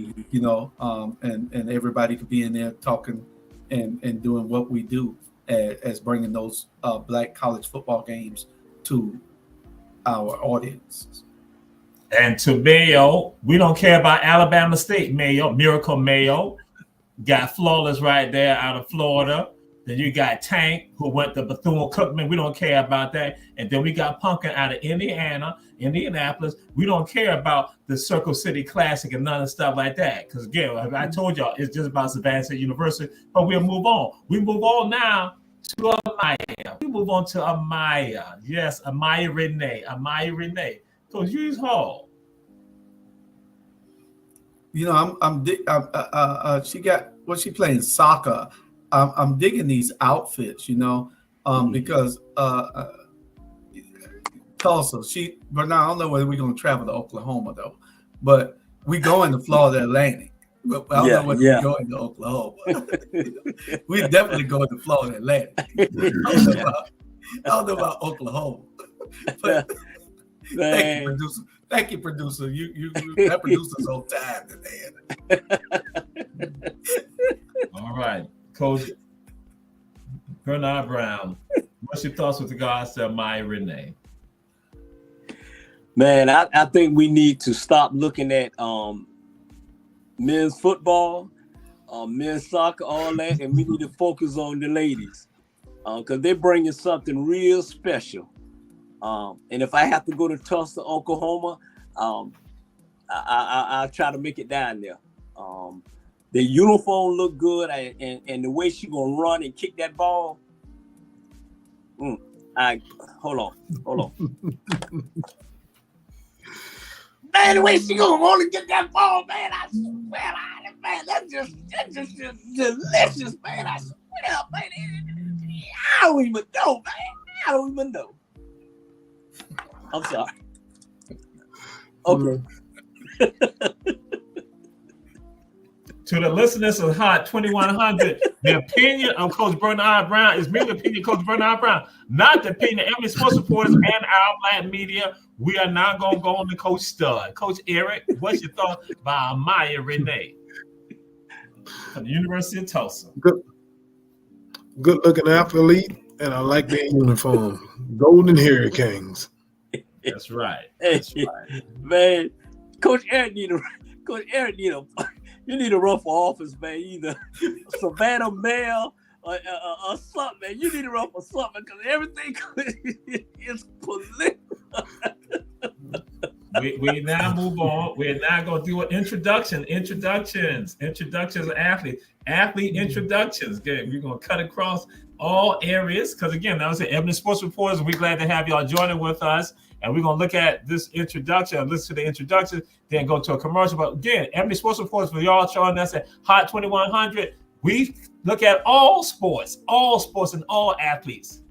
everybody could be in there talking and doing what we do as bringing those black college football games to our audiences. And to Mayo, we don't care about Alabama State Mayo, Miracle Mayo. Got Flawless right there out of Florida. Then you got Tank, who went to Bethune-Cookman. We don't care about that. And then we got Pumpkin out of Indianapolis. We don't care about the Circle City Classic and none of stuff like that. Because again, I told y'all, it's just about Savannah State University. But we'll move on. We move on now to Amaya. We move on to Amaya. Yes, Amaya Renee. So Julius Hall. She playing soccer. I'm digging these outfits, because Tulsa. But now I don't know whether we're gonna travel to Oklahoma though. But we going to Florida Atlantic. But I don't know whether we're going to Oklahoma. We definitely going to Florida Atlantic. I don't know about Oklahoma. But Thank you, producer. You that producer's on time today. All right, Coach Bernard Brown. What's your thoughts with regards to Amaya Renee? Man, I think we need to stop looking at men's football, men's soccer, all that, and we need to focus on the ladies because they're bringing something real special. And if I have to go to Tulsa, Oklahoma, I'll try to make it down there. The uniform look good, and the way she gonna run and kick that ball. Hold on. Man, the way she gonna want to get that ball, man, I swear, man, that's just delicious, man. I swear, man. I don't even know, man. I don't even know. I'm sorry. Okay. To the listeners of Hot 2100, the opinion of Coach Bernard Brown is merely the opinion of Coach Bernard Brown, not the opinion of Ebony Sports Reporters and our black media. We are not going to go on to Coach Stud. Coach Eric, what's your thought by Amaya Renee from the University of Tulsa? Good looking athlete, and I like their uniform. Golden Hurricanes. That's right. Man, Coach Eric you need to run for office, man. Either Savannah Mail or something, man. You need to run for something because everything is political. We now move on. We're now going to do an introductions of athletes. Athlete introductions. Good. We're going to cut across all areas because, again, that was the Ebony Sports Reporters. We're glad to have y'all joining with us. And we're going to look at this introduction, listen to the introduction, then go to a commercial. But again, Ebony Sports Reporters, for y'all showing us at Hot 2100, we look at all sports and all athletes.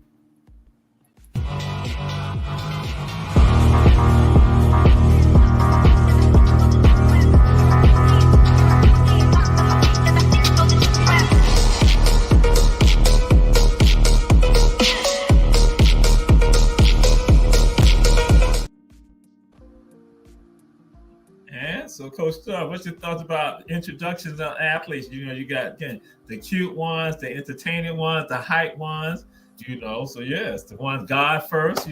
Coach Starr, what's your thoughts about introductions of athletes? You got again the cute ones, the entertaining ones, the hype ones. So yes, the ones God first.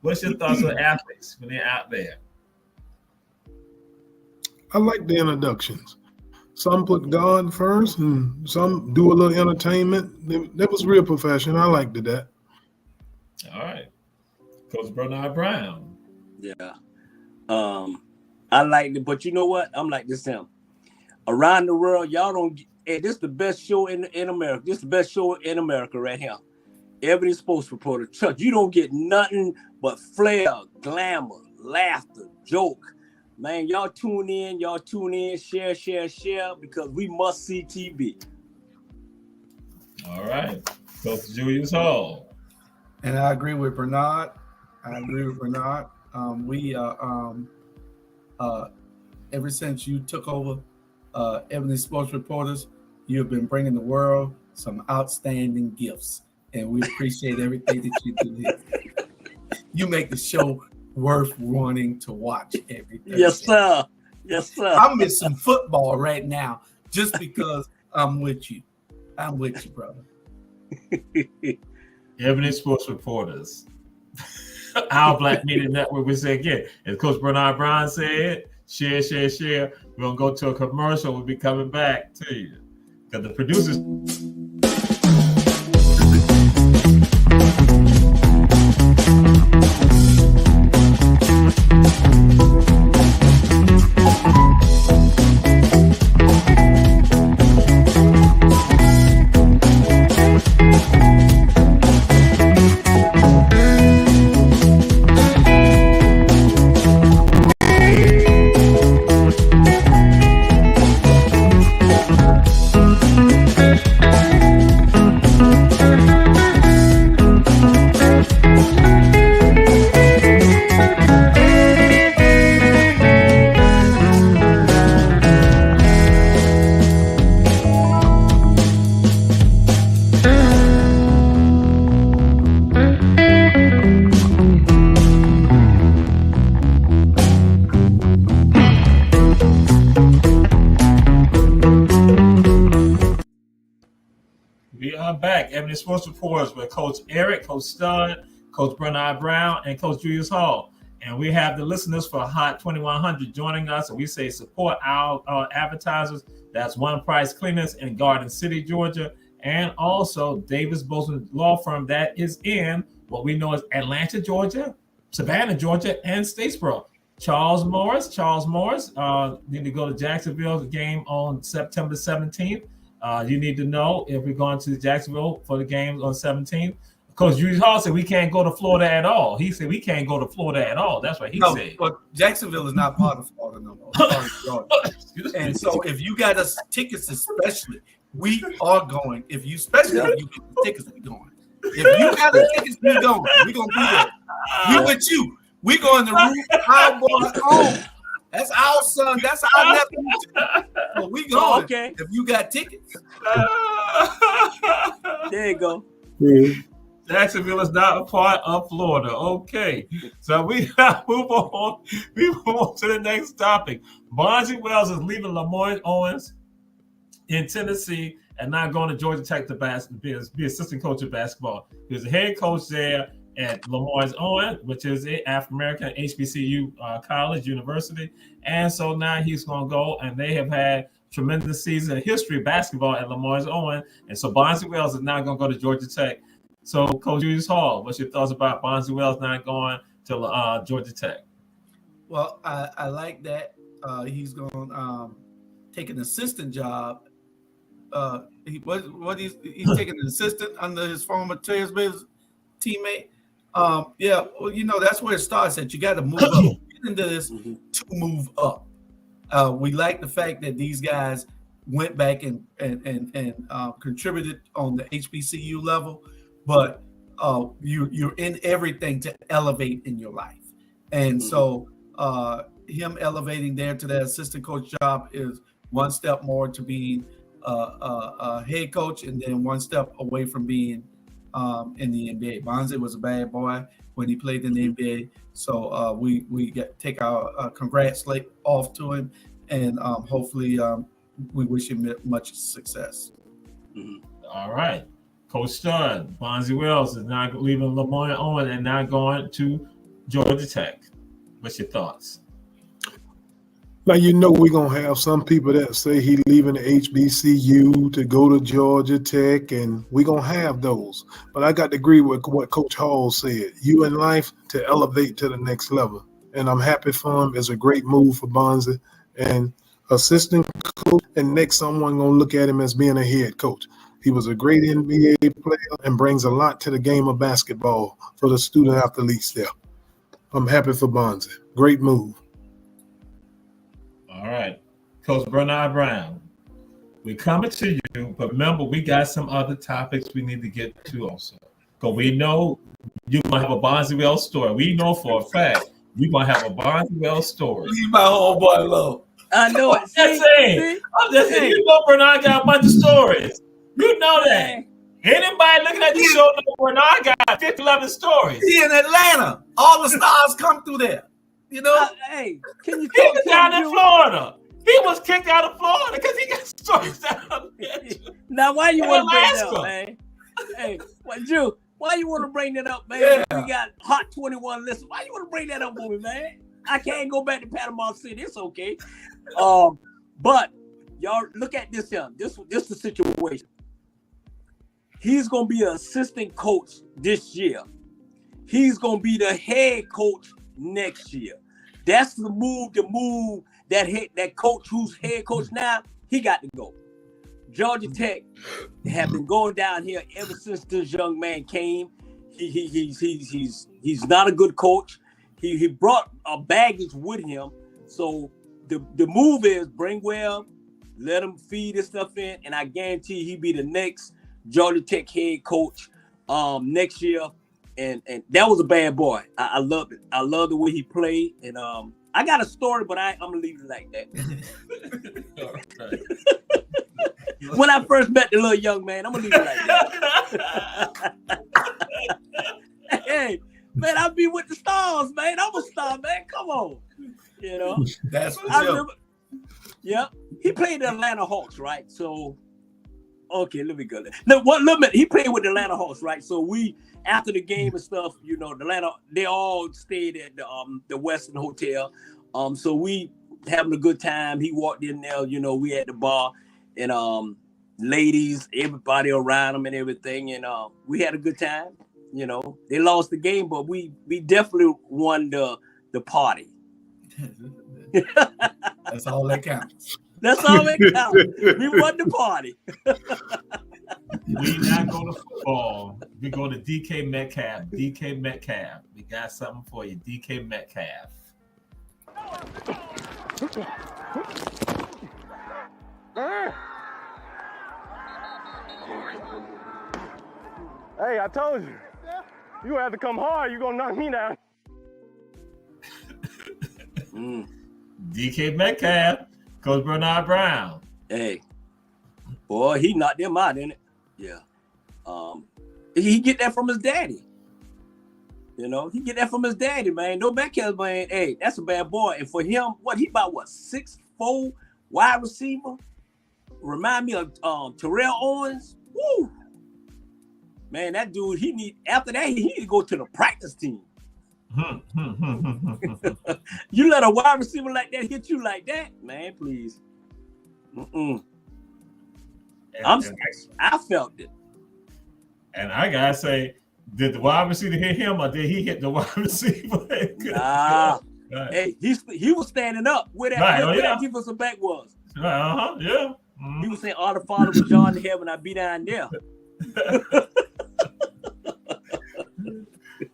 What's your thoughts on athletes when they're out there? I like the introductions. Some put God first, and some do a little entertainment. That was real professional. I liked that. All right, Coach Bernard Brown. Yeah. I like it, but you know what? I'm like this Sam. Around the world, y'all don't. Hey, this is the best show in America. This is the best show in America right here. Ebony Sports Reporter. Chuck, you don't get nothing but flair, glamour, laughter, joke. Man, y'all tune in, share, because we must see TV. All right, Coach Julius Hall. And I agree with Bernard. We ever since you took over Ebony Sports Reporters, you have been bringing the world some outstanding gifts, and we appreciate everything that you do here. You make the show worth wanting to watch every Thursday. Yes, sir. I'm missing football right now just because I'm with you. I'm with you, brother. Ebony Sports Reporters. Our Black Media Network, we say again, as Coach Bernard Brown said, share. We're going to go to a commercial. We'll be coming back to you. Because the producers... Back, Ebony Sports Reporters with Coach Eric, Coach Stud, Coach Bernard Brown, and Coach Julius Hall. And we have the listeners for Hot 2100 joining us, and we say support our advertisers. That's One Price Cleaners in Garden City, Georgia, and also Davis Bozeman Law Firm that is in what we know as Atlanta, Georgia, Savannah, Georgia, and Statesboro. Charles Morris, need to go to Jacksonville, the game on September 17th. You need to know if we're going to Jacksonville for the games on 17th. Coach Julius Hall said we can't go to Florida at all. He said we can't go to Florida at all. That's what he said. But Jacksonville is not part of Florida no more. It's part of Georgia. And so if you got us tickets, especially, we are going. If you get the tickets, we're going. If you got the tickets, we're going. We're going to be there. We with you. We going to root our boys home. That's our son. That's our nephew. So we going. Okay. If you got tickets. There you go. Jacksonville is not a part of Florida. Okay. So we move on. We move on to the next topic. Bonzi Wells is leaving Lemoyne Owens in Tennessee and not going to Georgia Tech to be assistant coach of basketball. He was a head coach there at Lemoyne Owens, which is an African-American HBCU college, university. And so now he's going to go, and they have had tremendous season in history of basketball at Lemoyne Owens. And so Bonzi Wells is now going to go to Georgia Tech. So, Coach Julius Hall, what's your thoughts about Bonzi Wells not going to Georgia Tech? Well, I like that. He's going to take an assistant job. He's taking an assistant under his former Trailblazers teammate. Yeah, well, that's where it starts at. You got to move up. Get into this to move up. We like the fact that these guys went back and contributed on the HBCU level, but you're in everything to elevate in your life. And so him elevating there to that assistant coach job is one step more to being a head coach, and then one step away from being in the NBA. Bonzi was a bad boy when he played in the NBA, so we take our congrats off to him, and hopefully we wish him much success. All right. Coach Stern, Bonzi Wells is now leaving Lamar Owen and now going to Georgia Tech. What's your thoughts? Now, we're going to have some people that say he leaving the HBCU to go to Georgia Tech, and we're going to have those. But I got to agree with what Coach Hall said. You in life to elevate to the next level. And I'm happy for him. It's a great move for Bonzi. And assistant coach, and next someone going to look at him as being a head coach. He was a great NBA player and brings a lot to the game of basketball for the student athletes there. I'm happy for Bonzi. Great move. All right. Coach Bernard Brown, we're coming to you, but remember, we got some other topics we need to get to also. Because we know you're going to have a Bonzi Wells story. We know for a fact you're going to have a Bonzi Wells story. Leave my homeboy alone. I know it. I'm just saying. You know Bernard got a bunch of stories. You know that. Anybody looking at this show know Bernard got 11 stories. He in Atlanta. All the stars come through there. Hey, can you He was down in Florida. He was kicked out of Florida because he got stories down there. Now, why you want to bring that up, man? Hey, Drew, why you want to bring that up, man? Yeah. We got Hot 21 listen. Why you want to bring that up for me, man? I can't go back to Panama City. It's okay. But y'all look at this here. This the situation. He's gonna be an assistant coach this year. He's gonna be the head coach next year. That's the move. The move that coach who's head coach now, he got to go. Georgia Tech have been going down here ever since this young man came. He's not a good coach. He brought a baggage with him. So the move is bring Webb, let him feed his stuff in, and I guarantee he'll be the next Georgia Tech head coach next year. And that was a bad boy. I loved it. I love the way he played. And I got a story, but I'm gonna leave it like that. When I first met the little young man, I'm gonna leave it like that. Hey, man, I be with the stars, man. I'm a star, man. Come on. That's what I remember. Yeah, he played the Atlanta Hawks, right? So, okay, let me go there. Now, one little minute, he played with the Atlanta Hawks, right? So we, after the game and stuff, the Atlanta, they all stayed at the Western Hotel. So we having a good time. He walked in there, we at the bar, and ladies, everybody around him and everything, and we had a good time. They lost the game, but we definitely won the party. That's all that counts. That's all that counts. We won the party. We not go to football. We go to DK Metcalf. DK Metcalf. We got something for you. DK Metcalf. Hey, I told you. You have to come hard. You're going to knock me down. DK Metcalf. Coach Bernard Brown. Hey, boy, he knocked them out, didn't it? Yeah. He get that from his daddy. He get that from his daddy, man. No Metcalf, man. Hey, that's a bad boy. And for him, he about 6'4" wide receiver? Remind me of Terrell Owens. Woo! Man, that dude, after that, he need to go to the practice team. You let a wide receiver like that hit you like that, man, please. I felt it. And I gotta say, did the wide receiver hit him or did he hit the wide receiver? Nah. Right. Hey, he was standing up where that defensive back was. Yeah. Mm-hmm. He was saying, "Our Father was John in heaven, I be down there."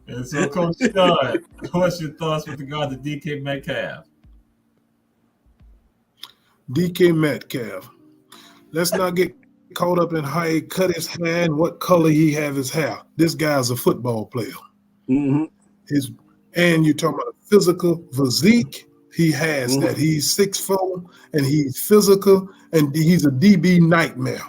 And so, Coach Scott, what's your thoughts with regard to DK Metcalf? DK Metcalf. Let's not get caught up in how he cut his hair and what color he have his hair. This guy's a football player. Mm-hmm. And you're talking about a physical physique. He has that. He's 6'4", and he's physical, and he's a DB nightmare.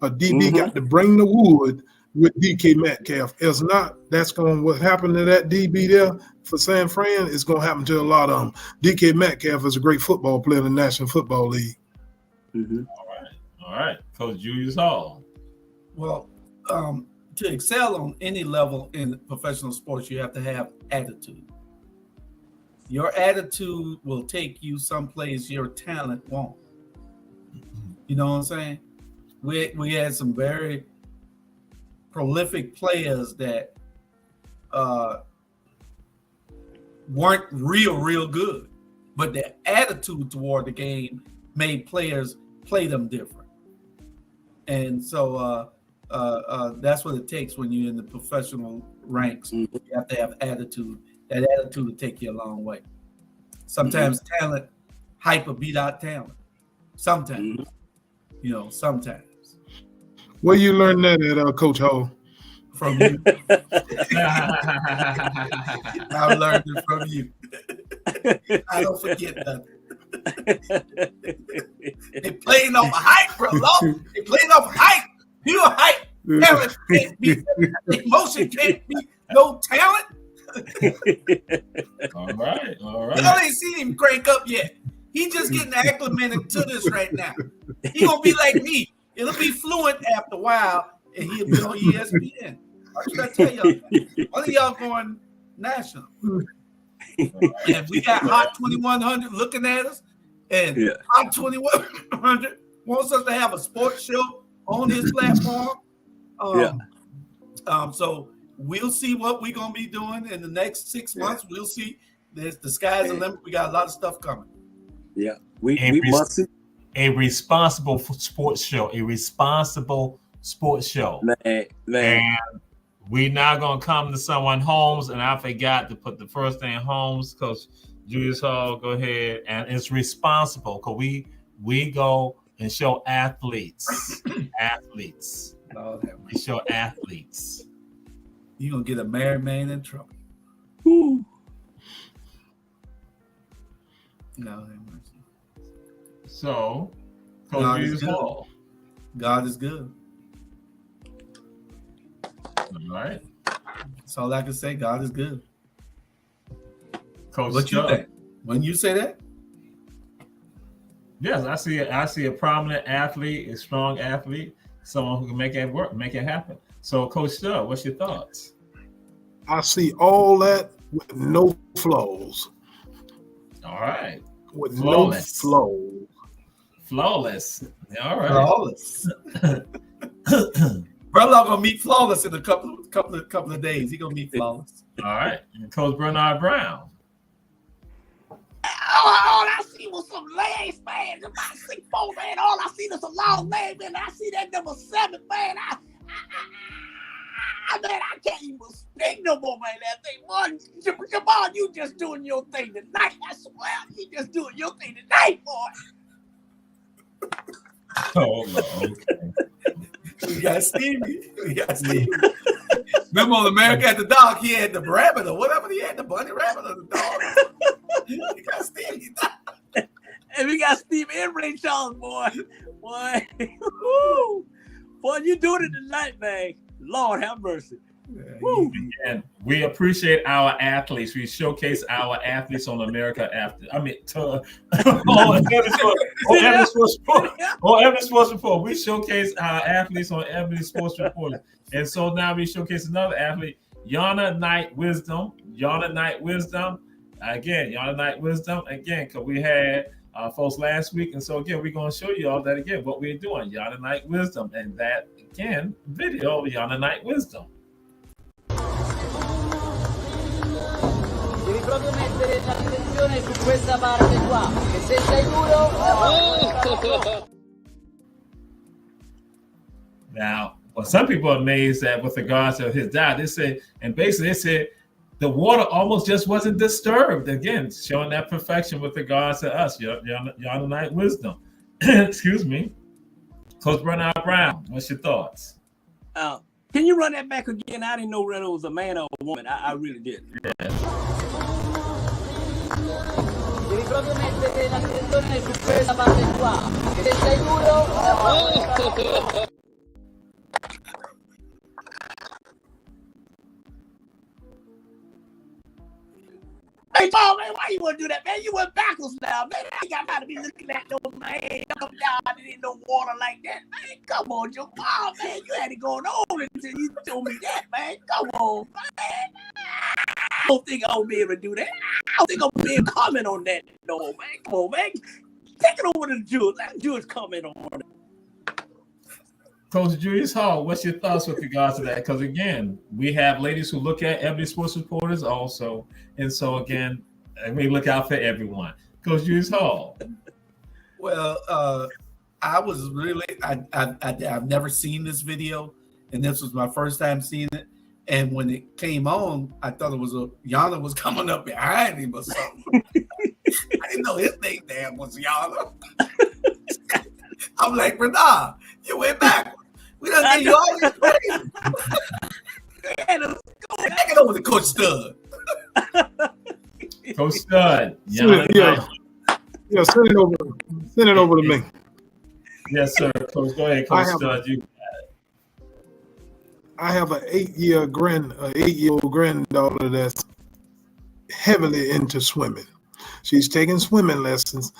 A DB got to bring the wood with DK Metcalf. If not, that's going what happened to that DB there for San Fran is going to happen to a lot of them. DK Metcalf is a great football player in the National Football League. Mm-hmm. All right, Coach Julius Hall. Well, to excel on any level in professional sports, you have to have attitude. Your attitude will take you someplace your talent won't. You know what I'm saying? We had some very prolific players that weren't real good, but their attitude toward the game made players play them different. And so that's what it takes when you're in the professional ranks. You have to have attitude. That attitude will take you a long way. Sometimes talent, hype will beat out talent. Sometimes, sometimes. Where you learn that at, Coach Hall? From you. I learned it from you. I don't forget nothing. They playing off hype, bro. They playing off hype. Pure hype. Talent can't be. Emotion can't be no talent. All right. Y'all ain't seen him crank up yet. He just getting acclimated to this right now. He gonna be like me. It'll be fluent after a while, and he'll be on ESPN. What should I tell y'all? One of y'all going national. And we got Hot 2100 looking at us, and Hot 2100 wants us to have a sports show on his platform. So we'll see what we're gonna be doing in the next 6 months. We'll see. The sky's the limit. We got a lot of stuff coming. Yeah, we must see. A responsible sports show. A responsible sports show. Man. And we're not gonna come to someone's homes, and I forgot to put the first thing Homes, Coach Julius Hall, go ahead. And it's responsible because we go and show athletes. Athletes. We show athletes. You're gonna get a married man in trouble. Woo. No. So, Coach Julius Hall. God is good. All right. That's all I can say. God is good. Coach, what you think? When you say that? Yes, I see a prominent athlete, a strong athlete, someone who can make it work, make it happen. So, Coach Stubb, what's your thoughts? I see all that with no flaws. All right. With flawless. No flaws. Flawless. All right. Flawless. Brother gonna meet flawless in a couple of days. He gonna meet flawless. All right. And Coach Bernard Brown. All I see was some legs, man. About 6'4", man. All I see was some long legs, man. I see that number 7, man. I can't even speak no more, man. That thing, boy. Jamal, you just doing your thing tonight. I swear, you just doing your thing tonight, boy. Oh, okay. We got Stevie. Remember on America at the Dog, he had the rabbit or whatever he had, the bunny rabbit or the dog. We got Stevie. And we got Steve and Ray Charles, boy. Boy, you doing it tonight, man. Lord have mercy. And we appreciate our athletes. We showcase our athletes on America After. I mean, on Ebony Sports Report. We showcase our athletes on Ebony Sports Report. And so now we showcase another athlete, Yana Knight Wisdom. Again, because we had folks last week. And so again, we're going to show you all that again, what we're doing. Yana Knight Wisdom. And that, again, video of Yana Knight Wisdom. Devi proprio mettere l'attenzione su questa parte qua, che se sei duro... Now, well, some people are amazed that with regards to his diet, they said the water almost just wasn't disturbed. Again, showing that perfection with regards to us, Yana Knight Wisdom. Excuse me. Coach Bernard Brown, what's your thoughts? Can you run that back again? I didn't know whether it was a man or a woman. I really did. Devi proprio mettere l'attenzione su questa parte qua, che se sei duro... Hey, Paul, man, why you want to do that, man? You went backwards now, man. I ain't got to be looking at no man. Come down in no water like that, man. Come on, Jamal, man. You had it going on until you told me that, man. Come on, man. I don't think I'll be able to do that. I don't think I'll be able to comment on that, no, man. Come on, man. Take it over to Julius. Let Julius comment on it. Coach Julius Hall, what's your thoughts with regards to that? Because again, we have ladies who look at Ebony Sports Reporters also, and so again, we look out for everyone. Coach Julius Hall. Well, I was really I've never seen this video, and this was my first time seeing it. And when it came on, I thought it was Yana was coming up behind him or something. I didn't know his name was Yana. I'm like, Renard, you went back. We done get you all this crazy. Take it over to Coach Stud. Coach Stud. Send it over to me. Yes, sir. Coach, go ahead, Coach Stud. I have an 8-year-old granddaughter that's heavily into swimming. She's taking swimming lessons,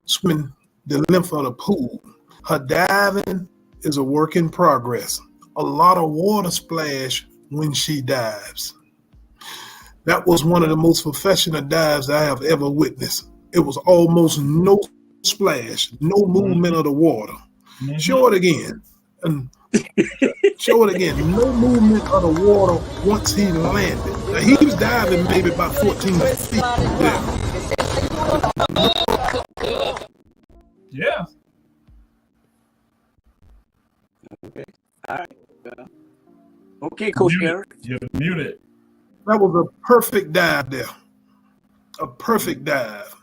swimming the length of the pool. Her diving is a work in progress. A lot of water splash when she dives. That was one of the most professional dives I have ever witnessed. It was almost no splash, no movement of the water. Mm-hmm. Show it again. And show it again. No movement of the water once he landed. Now, he was diving maybe about 14 feet. Yeah. Okay. All right. Okay, Coach Eric. You're muted. That was a perfect dive there. A perfect dive.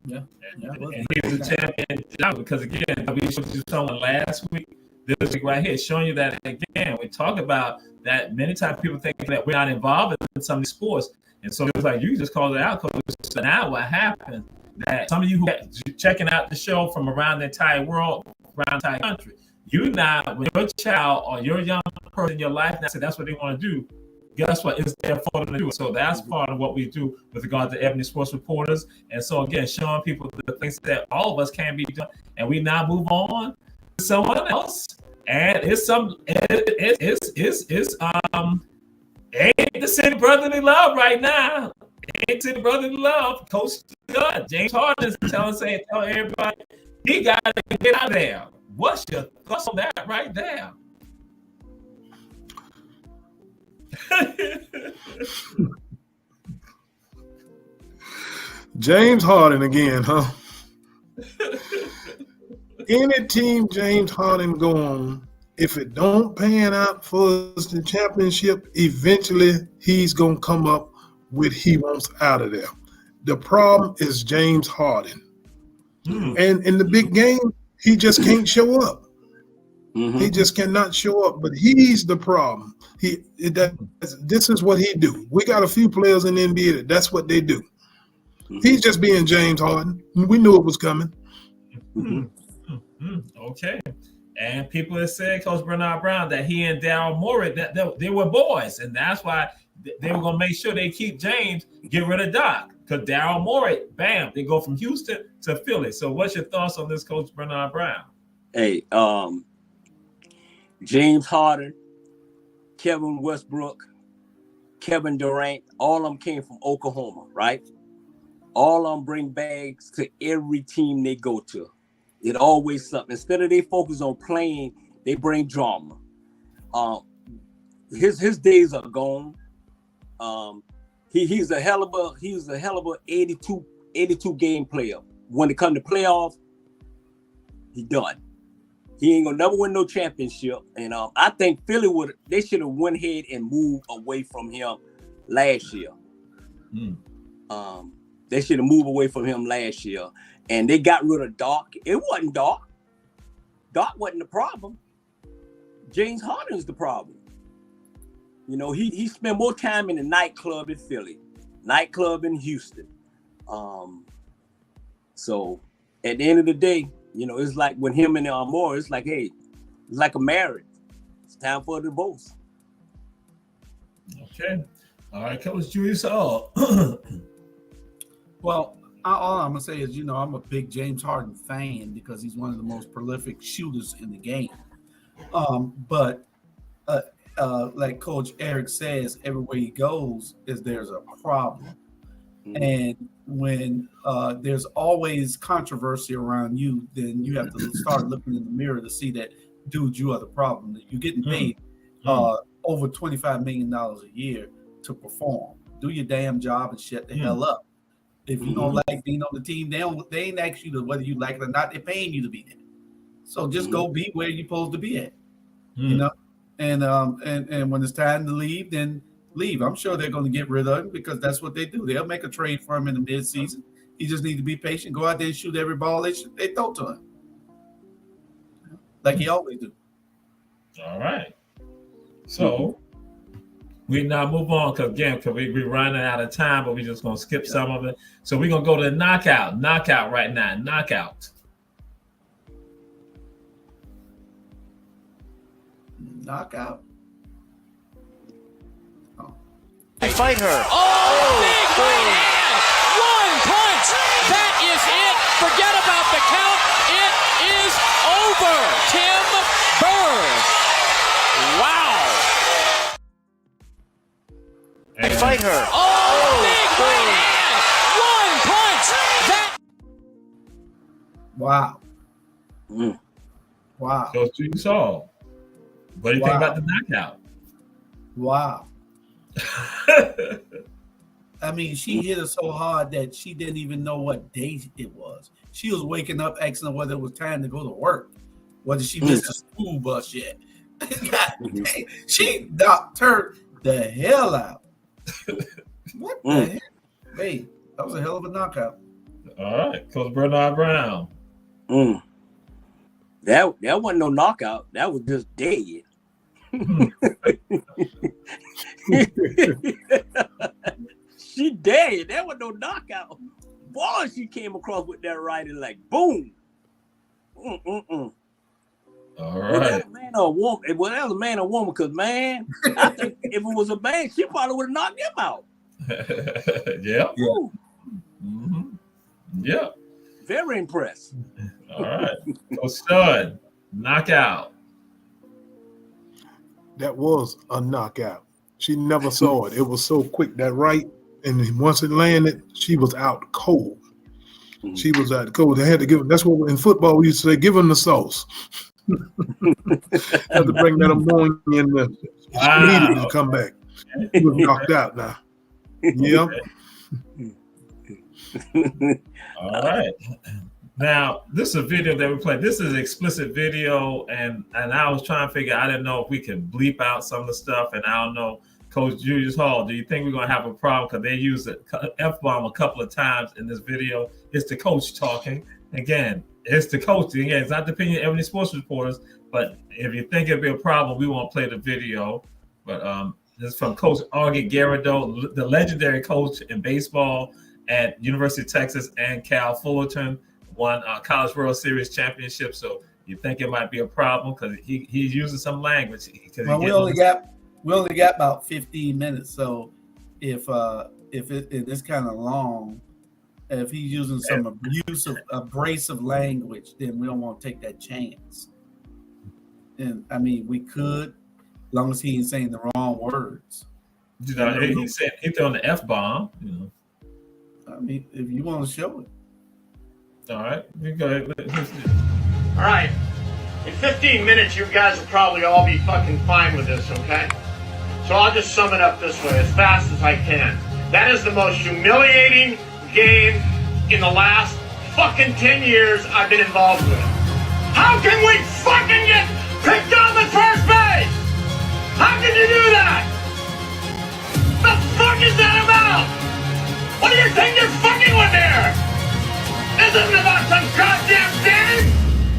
Yeah. And he's a champion because again, we showed you someone last week. This week right here, showing you that again. We talk about that many times people think that we're not involved in some of these sports. And so it's like you just called it out, Coach. So now what happened? That some of you who are checking out the show from around the entire world, around the entire country, you now, when your child or your young person in your life now say that's what they want to do, guess what? It's there for them to do. So that's part of what we do with regard to Ebony Sports Reporters. And so again, showing people the things that all of us can be doing. And we now move on to someone else. And it's ain't the city brotherly love right now. Ain't city brotherly love. Coach Stud, James Harden is tell everybody he got to get out of there. What's your thoughts on that right there? James Harden again, huh? Any team James Harden go on, if it don't pan out for the championship, eventually he's going to come up with he wants out of there. The problem is James Harden. And in the big game, he just can't show up. Mm-hmm. He just cannot show up, but he's the problem. This is what he do. We got a few players in the NBA that's what they do. Mm-hmm. He's just being James Harden. We knew it was coming. Mm-hmm. Okay. And people have said, Coach Bernard Brown, that he and Daryl Morey, that they were boys. And that's why they were going to make sure they keep James, get rid of Doc. Because Daryl Morey, bam, they go from Houston to Philly. So what's your thoughts on this, Coach Bernard Brown? Hey, James Harden, Kevin Westbrook, Kevin Durant, all of them came from Oklahoma, right? All of them bring bags to every team they go to. It always something. Instead of they focus on playing, they bring drama. His days are gone. He's a hell of a 82 game player. When it comes to playoffs, he done. He ain't gonna never win no championship. And I think Philly they should have went ahead and moved away from him last year. They should have moved away from him last year. And they got rid of Doc. It wasn't Doc. Doc wasn't the problem. James Harden's the problem. You know, he spent more time in the nightclub in Philly, nightclub in Houston. So at the end of the day, you know, it's like when him and Moore, it's like, hey, it's like a marriage. It's time for a divorce. Okay. All right, Coach Julius. Oh, well, all I'm gonna say is, I'm a big James Harden fan because he's one of the most prolific shooters in the game. But like Coach Eric says, everywhere he goes there's a problem. And when there's always controversy around you, then you have to start looking in the mirror to see that, dude, you are the problem. You're getting paid over $25 million a year to perform. Do your damn job and shut the hell up. If you don't like being on the team, they ain't ask you whether you like it or not. They're paying you to be there. So just go be where you're supposed to be at. And when it's time to leave, then leave. I'm sure they're going to get rid of him because that's what they do. They'll make a trade for him in the midseason. He just needs to be patient, go out there and shoot every ball they throw to him, like he always do. All right. So we now move on because we're running out of time, but we're just going to skip some of it. So we're going to go to the knockout right now. Knockout. Fight her. Oh, big right hand. One punch. That is it. Forget about the count. It is over. Tim Burr. Wow. Fight her. Oh, big right hand. One punch. That. Wow. So you saw. What do you think about the knockout? Wow. I mean, she hit her so hard that she didn't even know what day it was. She was waking up asking her whether it was time to go to work, whether she missed the school bus yet. God dang, she knocked her the hell out. What the heck? Hey, that was a hell of a knockout. All right, Coach Bernard Brown. That wasn't no knockout. That was just dead. She dead. That was no knockout. Boy, she came across with that right and like boom. All right. Was that a man or a woman? Well, that was a man or woman, because man, I think if it was a man, she probably would have knocked him out. Yeah. Yeah. Very impressed. All right. So Stud, knockout. That was a knockout. She never saw it. It was so quick, that right. And once it landed, she was out cold. She was out cold. They had to give. That's what in football we used to say, give them the sauce. Had to bring that ammonia in there. Needed to come back. He was knocked out now. Yeah. All right. Now, this is a video that we played. This is an explicit video, and I was trying to figure. I didn't know if we could bleep out some of the stuff, and I don't know. Coach Julius Hall, do you think we're going to have a problem? Because they used the F-bomb a couple of times in this video. It's the coach talking. Again, it's the coach. Again, it's not the opinion of Ebony Sports Reporters, but if you think it'd be a problem, we won't play the video. But this is from Coach Augie Garrido, the legendary coach in baseball at University of Texas and Cal Fullerton, won College World Series championship. So you think it might be a problem because he's using some language. Well, we only got about 15 minutes, so if it's kind of long, if he's using some abrasive language, then we don't want to take that chance. And I mean, we could, as long as he ain't saying the wrong words. He said he throwing the F-bomb. I mean, if you want to show it. All right, we go ahead. All right. In 15 minutes, you guys will probably all be fucking fine with this, okay? So I'll just sum it up this way, as fast as I can. That is the most humiliating game in the last fucking 10 years I've been involved with. How can we fucking get picked on the first base? How can you do that? The fuck is that about? What do you think you're fucking with here? This isn't about some goddamn game.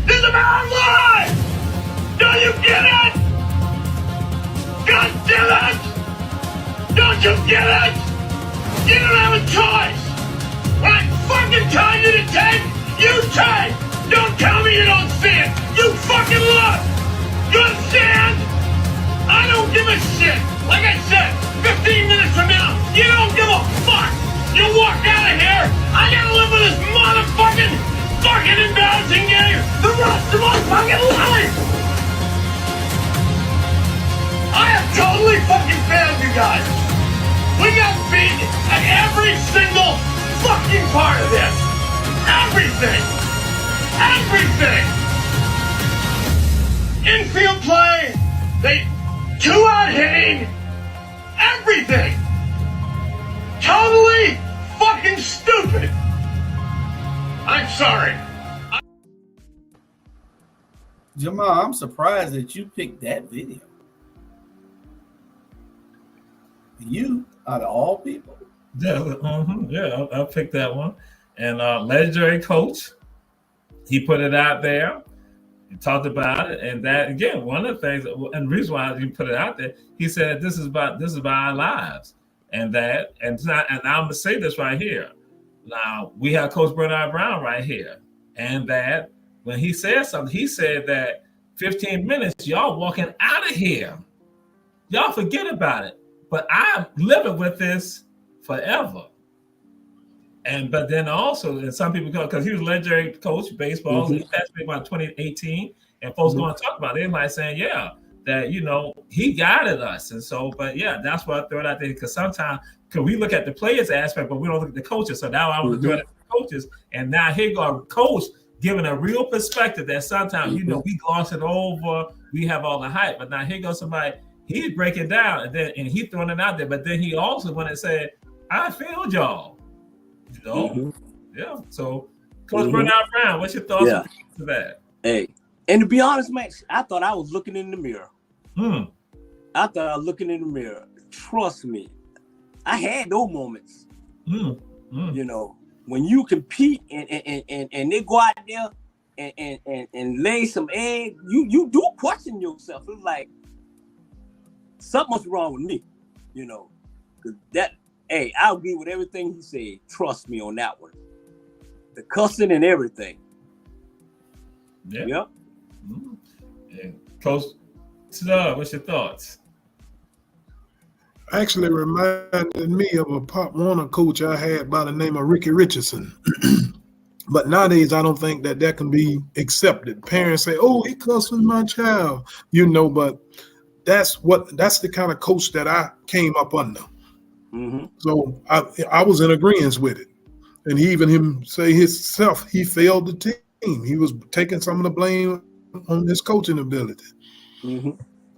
This is about our lives. Don't you get it? God damn it! Don't you get it? You don't have a choice. When I fucking tell you to take, you take. Don't tell me you don't see it. You fucking look. You understand? I don't give a shit. Like I said, 15 minutes from now, guys. We got beat at every single fucking part of this. Everything. Everything. Infield play. They two-out hitting. Everything. Totally fucking stupid. I'm sorry. Jamal, I'm surprised that you picked that video. You, out of all people. Yeah, I picked that one. And legendary coach, he put it out there. He talked about it, and that again, one of the things, and the reason why he put it out there, he said this is about our lives, and I'm gonna say this right here. Now we have Coach Bernard Brown right here, and that when he said something, he said that 15 minutes, y'all walking out of here, y'all forget about it. But I'm living with this forever. But then also, and some people go, because he was legendary coach baseball, he passed away about 2018, and folks going to talk about it. They might saying, yeah, that he guided us, and so, but yeah, that's why I throw it out there, because sometimes we look at the players aspect, but we don't look at the coaches. So now I want to throw it at the coaches, and now here you go, coach giving a real perspective that sometimes we gloss it over, we have all the hype, but now here goes somebody. He's breaking down, and he throwing it out there. But then he also went and said, "I failed y'all." Yeah. So, Coach Bernard Brown, what's your thoughts on that? Hey, and to be honest, man, I thought I was looking in the mirror. I thought I was looking in the mirror. Trust me, I had those moments. When you compete and they go out there and lay some egg, you do question yourself. It's like, something's wrong with me, because I agree with everything he said. Trust me on that one. The cussing and everything. Yeah. Yep. And Coach Slug, what's your thoughts? Actually reminded me of a Pop Warner coach I had by the name of Ricky Richardson. But nowadays, I don't think that can be accepted. Parents say, "Oh, he cussed with my child," but that's the kind of coach that I came up under. So I was in agreement with it. And he even himself, he failed the team. He was taking some of the blame on his coaching ability.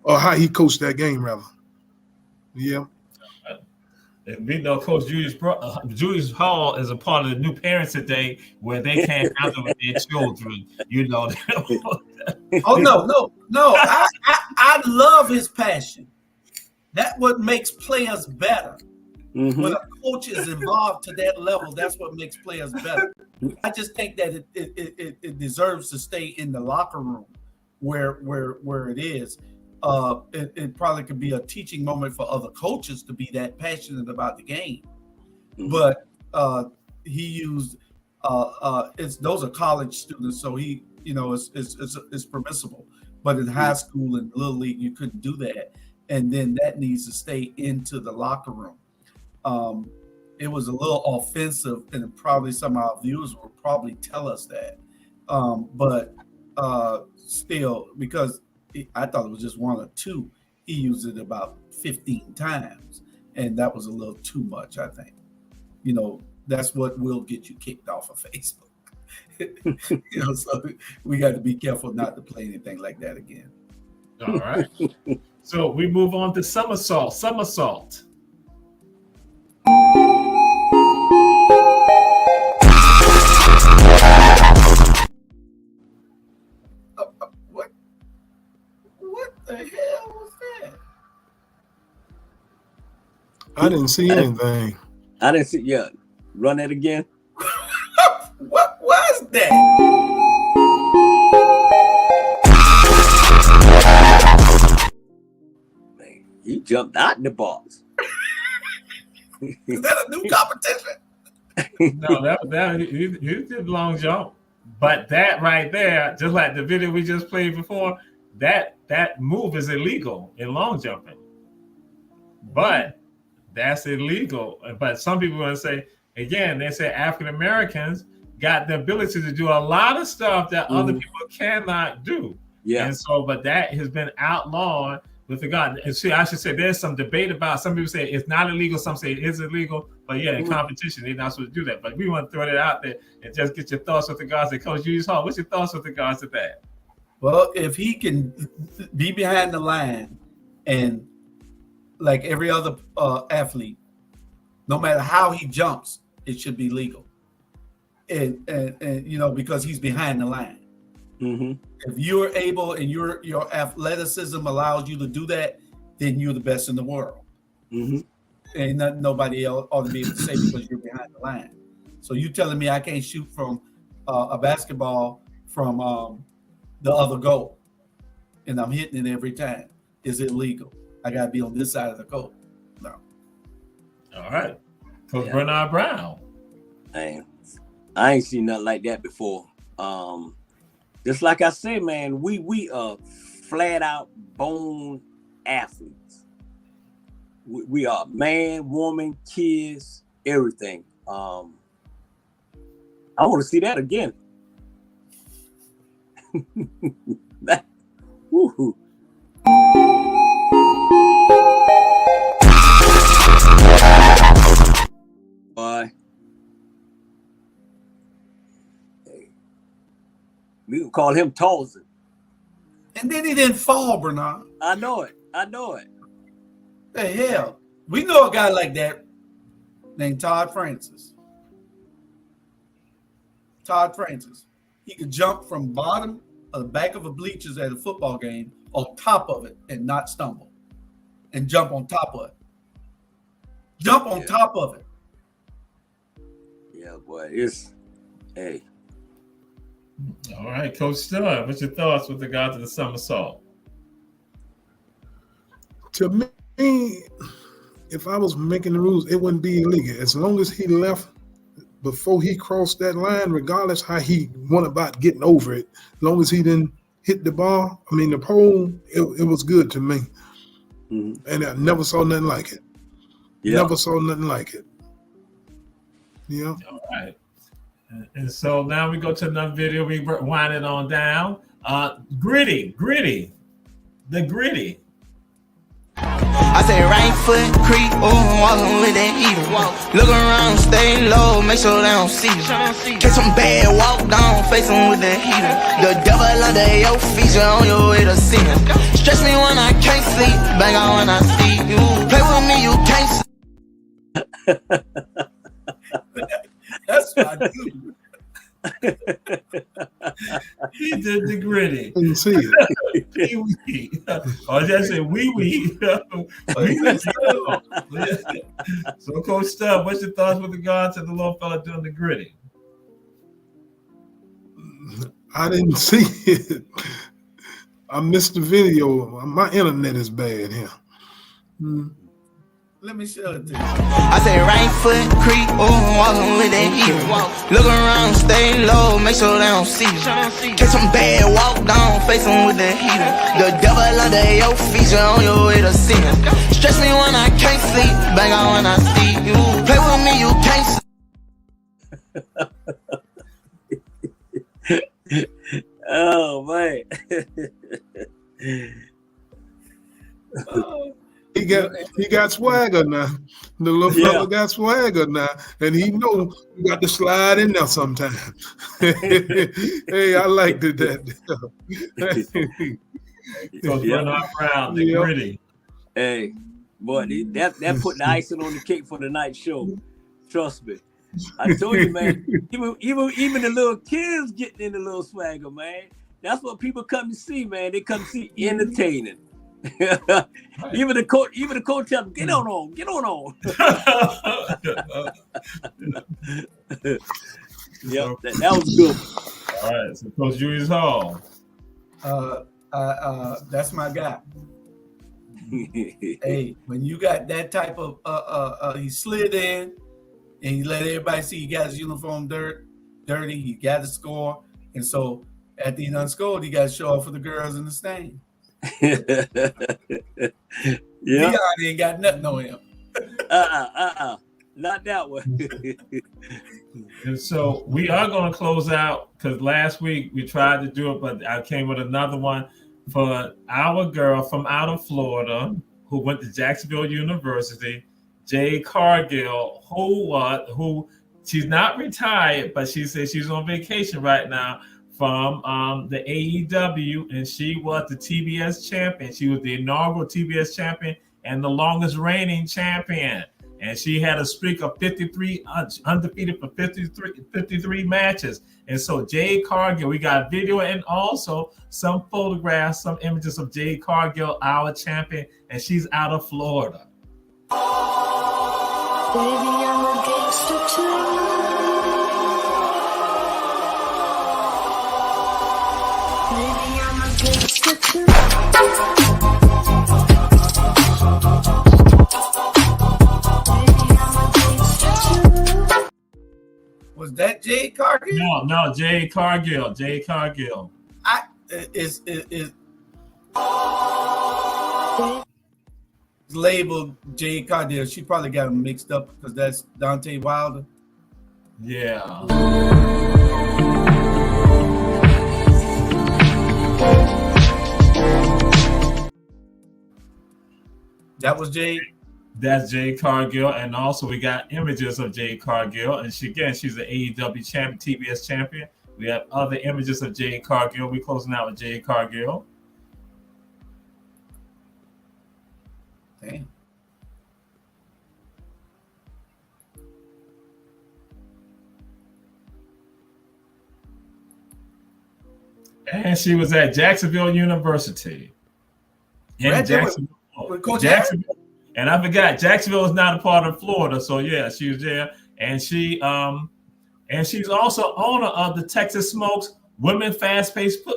Or how he coached that game, rather. Yeah. And we know Coach Julius Hall is a part of the new parents today where they can't handle with their children. Oh no! I love his passion. That's what makes players better. When a coach is involved to that level, that's what makes players better. I just think that it deserves to stay in the locker room where it is. It probably could be a teaching moment for other coaches to be that passionate about the game. But he used those are college students, so he it's permissible. But in high school and little league, you couldn't do that, and then that needs to stay into the locker room. It was a little offensive, and probably some of our viewers will probably tell us that. But still, because I thought it was just one or two, he used it about 15 times, and that was a little too much, I think. That's what will get you kicked off of Facebook. So we got to be careful not to play anything like that again. All right. So we move on to somersault. What the hell was that? I didn't see anything. I didn't see. Yeah, run that again. What was that? Man, he jumped out the box. Is that a new competition? No, that he did long jump. But that right there, just like the video we just played before, that move is illegal in long jumping. But that's illegal. But some people want to say, again, they say African Americans got the ability to do a lot of stuff that other people cannot do. Yeah. And so, but that has been outlawed with regard. And see, I should say there's some debate about. Some people say it's not illegal. Some say it is illegal. But yeah, in competition, they're not supposed to do that. But we want to throw that out there and just get your thoughts with regards to Coach Julius Hall. What's your thoughts with regards to that? Well, if he can be behind the line and like every other athlete, no matter how he jumps, it should be legal. And you know, because he's behind the line. If you're able and your athleticism allows you to do that, then you're the best in the world. And nobody else ought to be able to say because you're behind the line. So you telling me I can't shoot from a basketball from the other goal, and I'm hitting it every time? Is it legal? I got to be on this side of the court. No. All right. Coach Bernard Brown. Man, I ain't seen nothing like that before. Just like I said, man, we are flat out bone athletes. We are man, woman, kids, everything. I want to see that again. Woohoo. Bye. We can call him Tarzan. And then he didn't fall, Bernard. I know it. Hey, hell, we know a guy like that named Todd Francis. Todd Francis. He could jump from bottom of the back of the bleachers at a football game on top of it and not stumble. And jump on top of it. Jump on top of it. Yeah, boy. It's, hey. All right, Coach Stud, what's your thoughts with regard to the somersault? To me, if I was making the rules, it wouldn't be illegal. As long as he left before he crossed that line, regardless how he went about getting over it, as long as he didn't hit the bar, the pole, it was good to me. And I never saw nothing like it. Never saw nothing like it. Yeah. All right. And so now we go to another video. We wind it on down. Gritty. The Gritty. I say right foot creep, walking with that heater. Look around, stay low, make sure they don't see you. Catch some bad, walk down, face them with that heater. The devil under your feet, you're on your way to see him. Stress me when I can't sleep, bang on when I see you. Play with me, you can't sleep. That's what I do. He did the Gritty. Didn't see it. Wee-wee. Or just say wee-wee. So, Coach Stubb, what's your thoughts with regard to the little fella doing the Gritty? I didn't see it. I missed the video. My internet is bad here. Let me show it to you. I say right foot creep, walking with that heater. Look around, stay low, make sure they don't see you. Catch some bad, walk down, face them with that heater. The devil under your feet, you're on your way to see him. Stress me when I can't sleep, bang on when I see you. Play with me, you can't sleep. Oh, man. He got swagger now. The little fella got swagger now, and he know you got to slide in there sometime. Hey, I liked it that. Bernard Brown, the Gritty. Hey, boy, that put the icing on the cake for the night show. Trust me. I told you, man. Even the little kids getting in the little swagger, man. That's what people come to see, man. They come to see entertaining. Even the coach tell them, get on. Yep, that was good. All right, so Coach Julius Hall. That's my guy. Hey, when you got that type of he slid in and he let everybody see he got his uniform dirty, he got to score, and so after he done scored, he got to show off for the girls in the stand. Dion ain't got nothing on him. Not that one. And so we are going to close out because last week we tried to do it, but I came with another one. for our girl from out of Florida who went to Jacksonville University, Jade Cargill, who she's not retired, but she says she's on vacation right now from the AEW, and she was the TBS champion. She was the inaugural TBS champion and the longest reigning champion. And she had a streak of 53 undefeated for 53 matches. And so Jade Cargill, we got video and also some photographs, some images of Jade Cargill, our champion, and she's out of Florida. Baby, I'm a gangster too. Baby, I'm a gangster too. Was that Jade Cargill? No, Jade Cargill. Jade Cargill. Is labeled Jade Cargill. She probably got them mixed up because that's Dante Wilder. Yeah. That was Jade. That's Jade Cargill, and also we got images of Jade Cargill, and she's the AEW champion, TBS champion. We have other images of Jade Cargill. We're closing out with Jade Cargill. Damn. And she was at Jacksonville University. Jacksonville. And I forgot, Jacksonville is not a part of Florida, so yeah, she was there, and she's also owner of the Texas Smokes women fast-paced base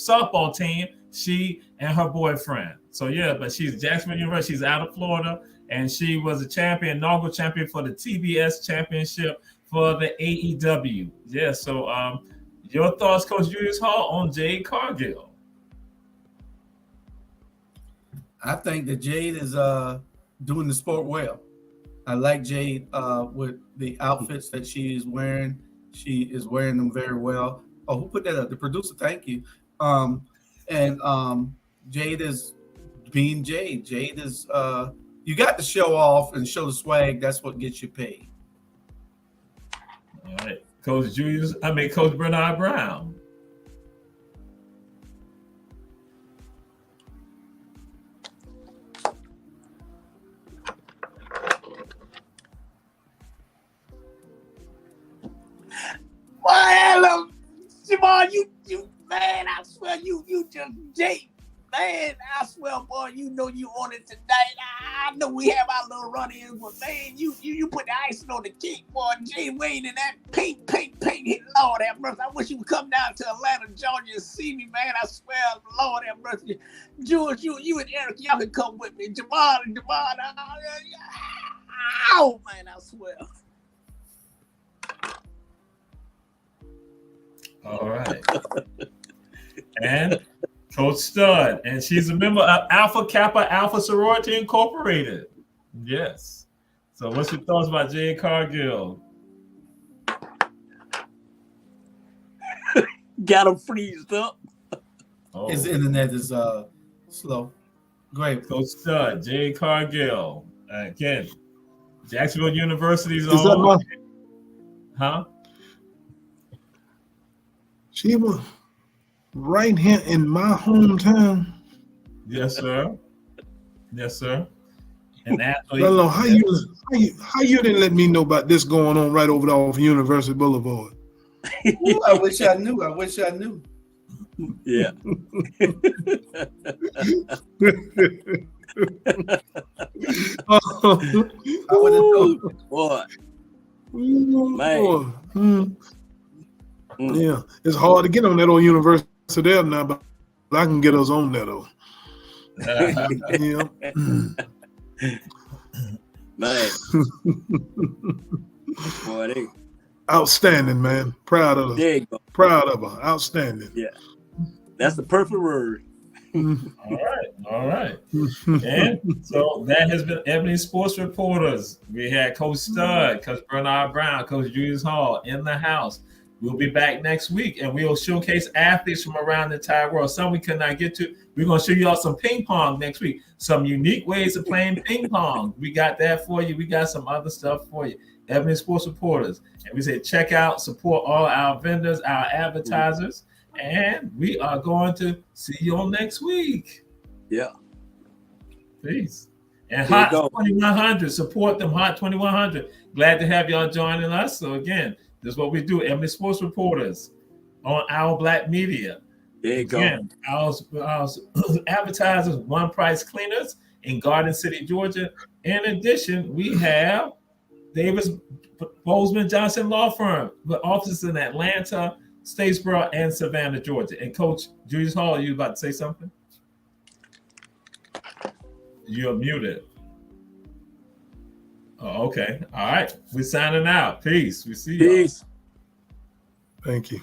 softball team. She and her boyfriend. So yeah, but she's Jacksonville University. She's out of Florida, and she was a champion, inaugural champion for the TBS championship for the AEW. Yeah. So your thoughts, Coach Julius Hall, on Jade Cargill? I think that Jade is doing the sport well. I like Jade with the outfits that she is wearing. She is wearing them very well. Oh, who put that up? The producer, thank you. Jade is being Jade. Jade is you got to show off and show the swag. That's what gets you paid. All right. Coach Bernard Brown. Well, Jamal, you man, I swear you just Jake, man, I swear, boy, you know you on it tonight. I know we have our little run-ins, but man, you put the icing on the cake, boy. Jay Wayne and that paint, Lord have mercy. I wish you would come down to Atlanta, Georgia, and see me, man. I swear, Lord have mercy. Jules, you and Eric, y'all can come with me. Jamal, oh man, I swear. All right. And Coach Stud, and she's a member of Alpha Kappa Alpha Sorority Incorporated. Yes. So what's your thoughts about Jade Cargill? Got him freezed up. Oh. His internet is slow. Great. Coach Stud, Jade Cargill. Again, Jacksonville University's Is that my... Huh? She was right here in my hometown. Yes, sir. Yes, sir. And athlete. No, how you didn't let me know about this going on right over there off University Boulevard? Ooh, I wish I knew. Yeah. I would have told you. Boy. Man. Yeah, it's hard to get on that old university there now, but I can get us on that though. Yeah. Man. Boy, outstanding, man. Proud of her. There you go. Proud of her. Outstanding. Yeah. That's the perfect word. All right. And so that has been Ebony Sports Reporters. We had Coach Stud, Coach Bernard Brown, Coach Julius Hall in the house. We'll be back next week, and we'll showcase athletes from around the entire world. Some we could not get to. We're going to show you all some ping pong next week. Some unique ways of playing ping pong. We got that for you. We got some other stuff for you. Ebony Sports Reporters. And we say check out, support all our vendors, our advertisers, and we are going to see you all next week. Yeah. Peace. And Hot 2100, support them, Hot 2100. Glad to have y'all joining us. So again, this is what we do, Ebony Sports Reporters on Our Black Media. There you Again, our advertisers, One Price Cleaners in Garden City, Georgia. In addition, we have Davis Bozeman Johnson Law Firm with offices in Atlanta, Statesboro, and Savannah, Georgia. And Coach Julius Hall, you about to say something? You're muted. Oh, okay. All right. We're signing out. Peace. We see you. Peace. Thank you.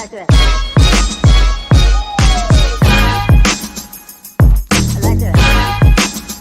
like this.